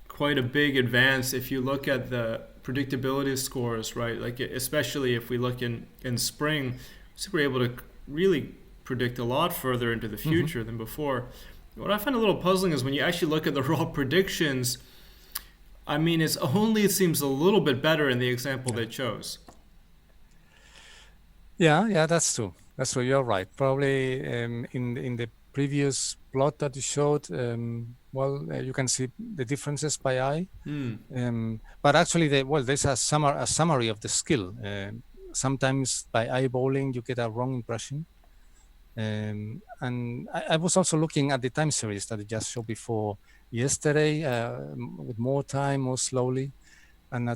quite a big advance if you look at the predictability scores, right? Like especially if we look in spring, so we're able to really predict a lot further into the future than before. What I find a little puzzling is when you actually look at the raw predictions, I mean, it seems a little bit better in the example they chose. Yeah, that's true. That's true. You're right. Probably in the previous plot that you showed, you can see the differences by eye. But actually, there's a summary of the skill. Sometimes by eyeballing, you get a wrong impression. And I was also looking at the time series that I just showed before yesterday with more time, more slowly. And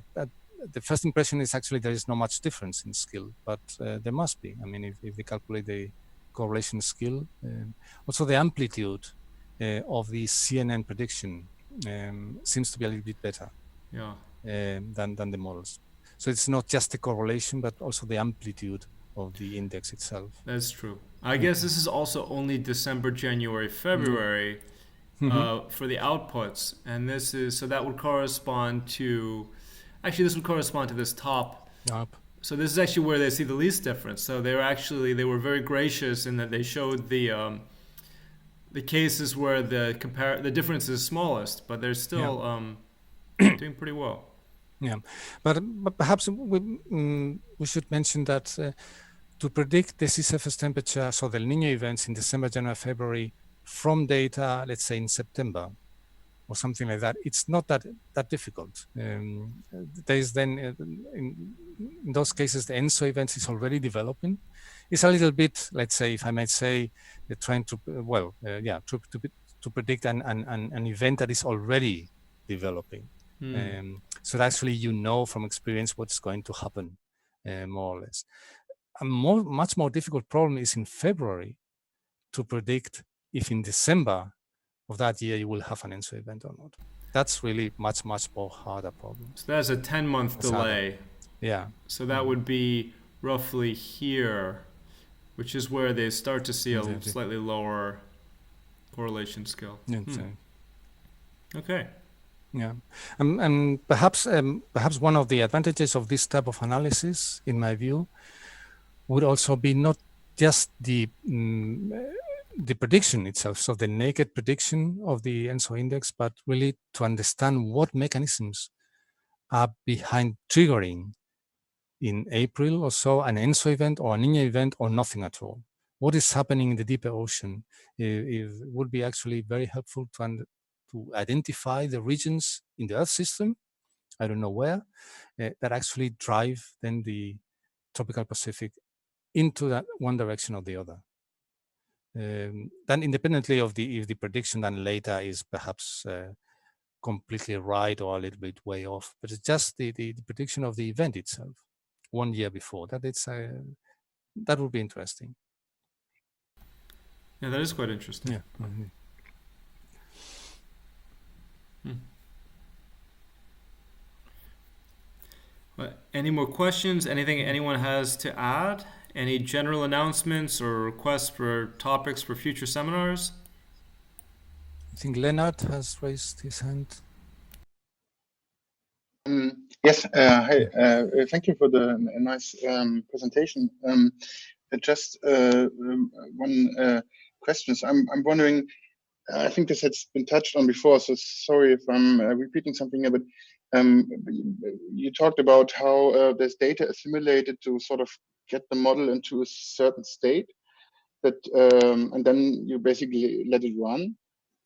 the first impression is actually there is not much difference in skill, but there must be. I mean, if they calculate the correlation skill, also the amplitude of the CNN prediction seems to be a little bit better than the models. So it's not just the correlation, but also the amplitude of the index itself. That's true. I guess this is also only December, January, February for the outputs, and this is so that would correspond to. Actually, this would correspond to this top. So this is actually where they see the least difference. So they were very gracious in that they showed the cases where the difference is smallest, but they're still doing pretty well. Yeah, but perhaps we should mention that to predict the sea surface temperature, so the Niño events in December, January, February, from data, let's say in September, or something like that, it's not that difficult. There is then, in those cases, the ENSO events is already developing. It's a little bit, let's say, if I might say, they're trying to, to predict an event that is already developing. So that actually you know from experience what's going to happen, more or less. A much more difficult problem is in February to predict if in December of that year you will have an ENSO event or not. That's really much more harder problem. So that's a 10-month delay. Harder. Yeah. So that would be roughly here, which is where they start to see a slightly lower correlation skill. Okay. Yeah, and perhaps one of the advantages of this type of analysis, in my view, would also be not just the prediction itself, so the naked prediction of the ENSO index, but really to understand what mechanisms are behind triggering in April or so an ENSO event or a Niño event or nothing at all. What is happening in the deeper ocean? It would be actually very helpful to identify the regions in the Earth system, I don't know where, that actually drive then the tropical Pacific into that one direction or the other. Then independently of if the prediction then later is perhaps completely right or a little bit way off, but it's just the prediction of the event itself 1 year before. That would be interesting. Yeah, that is quite interesting. Yeah. Mm-hmm. Any more questions? Anything anyone has to add? Any general announcements or requests for topics for future seminars? I think Lennard has raised his hand. Yes, hi. Thank you for the nice presentation. Just one question. So I'm wondering, I think this has been touched on before, so sorry if I'm repeating something here, but you talked about how this data assimilated to sort of get the model into a certain state, that and then you basically let it run.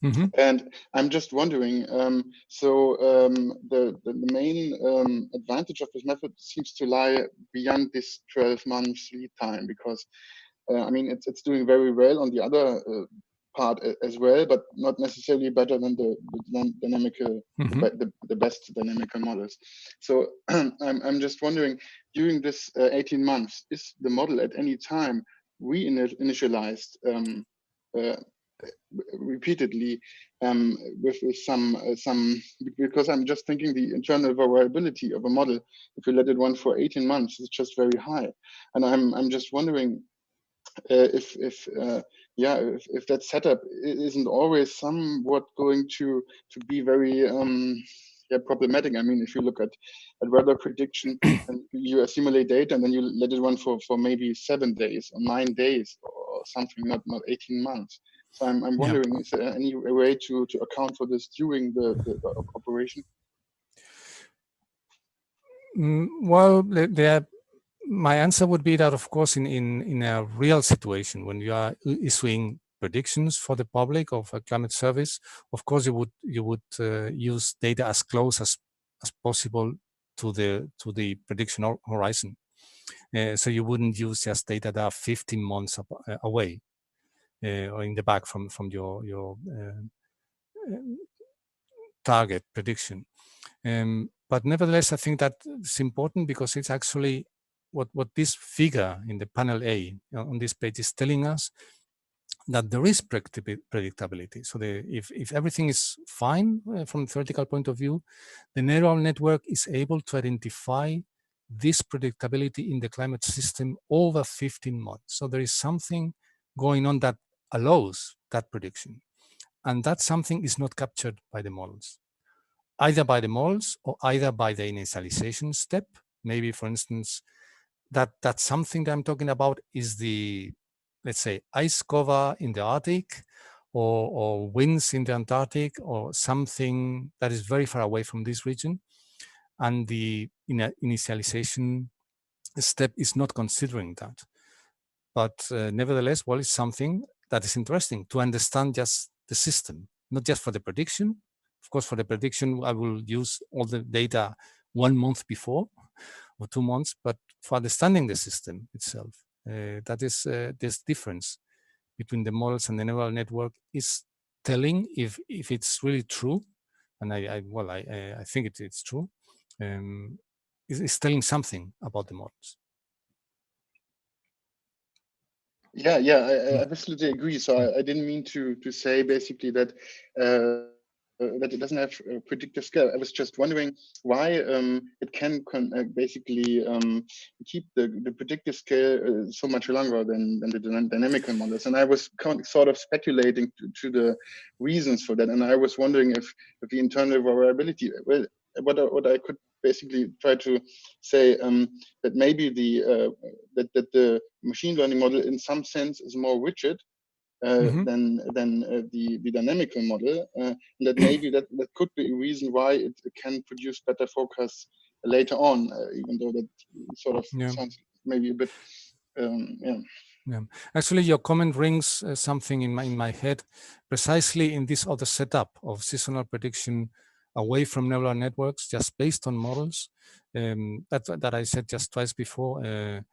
Mm-hmm. And I'm just wondering, the main advantage of this method seems to lie beyond this 12 months lead time, because I mean, it's doing very well on the other part as well, but not necessarily better than the dynamical, the best dynamical models. So I'm just wondering, during this 18 months, is the model at any time reinitialized repeatedly with some, because I'm just thinking the internal variability of a model, if you let it run for 18 months, is just very high. And I'm just wondering, if that setup isn't always somewhat going to be very problematic. I mean, if you look at weather prediction and you assimilate data and then you let it run for maybe 7 days or 9 days or something, not 18 months. So I'm wondering, is there any way to account for this during the operation? Well, my answer would be that, of course, in a real situation, when you are issuing predictions for the public of a climate service, of course, you would use data as close as possible to the prediction horizon. So you wouldn't use just data that are 15 months away or in the back from your target prediction. But nevertheless, I think that it's important because it's actually what this figure in the panel A on this page is telling us, that there is predictability. So if everything is fine from a theoretical point of view, the neural network is able to identify this predictability in the climate system over 15 months. So there is something going on that allows that prediction. And that something is not captured by the models, either by the models or either by the initialization step. Maybe, for instance, that something that I'm talking about is the, let's say, ice cover in the Arctic or winds in the Antarctic or something that is very far away from this region. And the initialization step is not considering that. But nevertheless, well, it's something that is interesting to understand just the system, not just for the prediction. Of course, for the prediction, I will use all the data 1 month before or 2 months, but for understanding the system itself, that is this difference between the models and the neural network is telling if it's really true, and I think it's true. It's telling something about the models. Yeah, I absolutely agree. So I didn't mean to say basically that that it doesn't have a predictive scale. I was just wondering why it can basically keep the predictive scale so much longer than the dynamical models. And I was sort of speculating to the reasons for that. And I was wondering if the internal variability, well, what I could basically try to say that maybe that the machine learning model in some sense is more rigid than the dynamical model, that maybe that could be a reason why it can produce better forecasts later on, even though that sort of sounds maybe a bit Yeah. Actually, your comment rings something in my head, precisely in this other setup of seasonal prediction away from neural networks, just based on models that I said just twice before.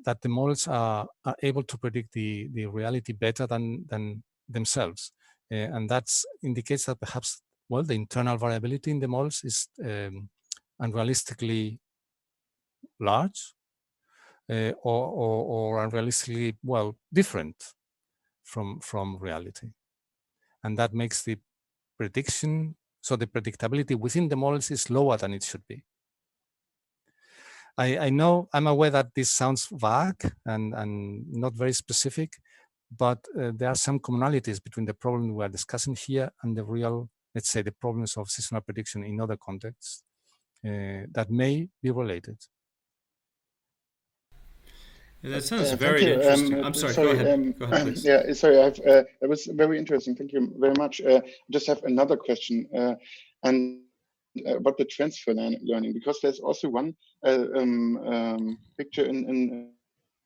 that the models are able to predict the reality better than themselves. And that indicates that perhaps, well, the internal variability in the models is unrealistically large or unrealistically, well, different from reality. And that makes the prediction, so the predictability within the models is lower than it should be. I know, I'm aware that this sounds vague and not very specific, but there are some commonalities between the problem we are discussing here and the real, let's say, the problems of seasonal prediction in other contexts that may be related. Yeah, that sounds very interesting. I'm sorry, go ahead. Go ahead, please. Yeah, sorry, that was very interesting. Thank you very much. I just have another question. And about the transfer learning, because there's also one picture in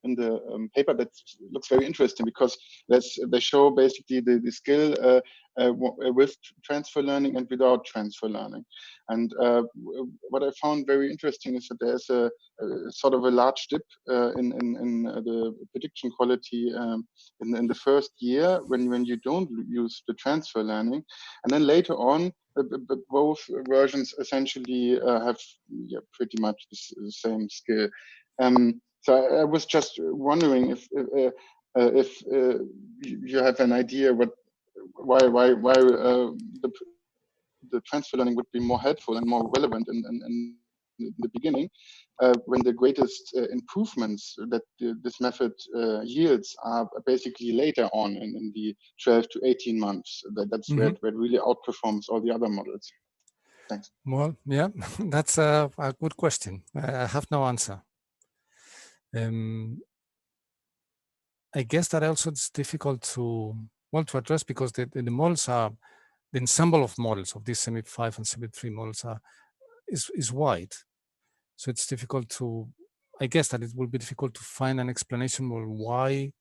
the paper that looks very interesting, because they show basically the skill with transfer learning and without transfer learning. And what I found very interesting is that there's a sort of a large dip in the prediction quality in the first year when you don't use the transfer learning, and then later on both versions essentially have pretty much the same skill. So I was just wondering if you have an idea why the transfer learning would be more helpful and more relevant in the beginning, when the greatest improvements that this method yields are basically later on in the 12 to 18 months. That's where it really outperforms all the other models. Thanks. Well, yeah, that's a good question. I have no answer. I guess that also it's difficult to address, because the models are, the ensemble of models of these SEMIP5 and SEMIP3 models is wide. So it's difficult to, I guess that it will be difficult to find an explanation for why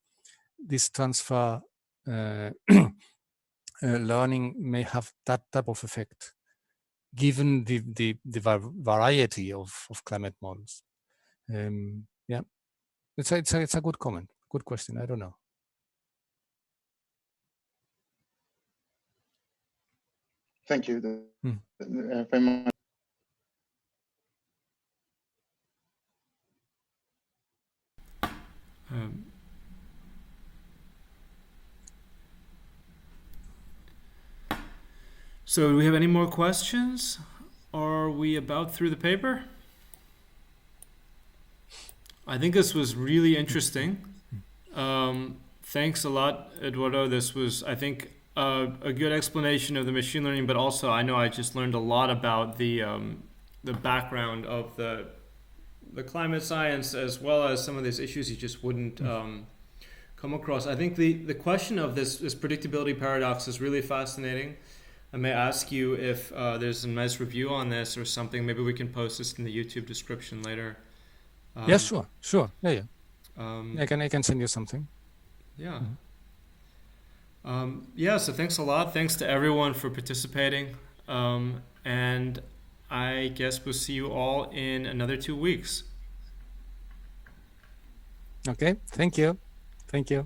this transfer learning may have that type of effect, given the variety of climate models. Yeah, it's a good comment, good question. I don't know. Thank you very much. So do we have any more questions? Are we about through the paper? I think this was really interesting. Thanks a lot, Eduardo. This was, I think, a good explanation of the machine learning, but also I know I just learned a lot about the background of the climate science, as well as some of these issues you just wouldn't come across. I think the question of this predictability paradox is really fascinating. I may ask you if there's a nice review on this or something. Maybe we can post this in the YouTube description later. Yeah, sure. Yeah. I can send you something. Yeah. Yeah, so thanks a lot. Thanks to everyone for participating. And I guess we'll see you all in another 2 weeks. Okay, thank you. Thank you.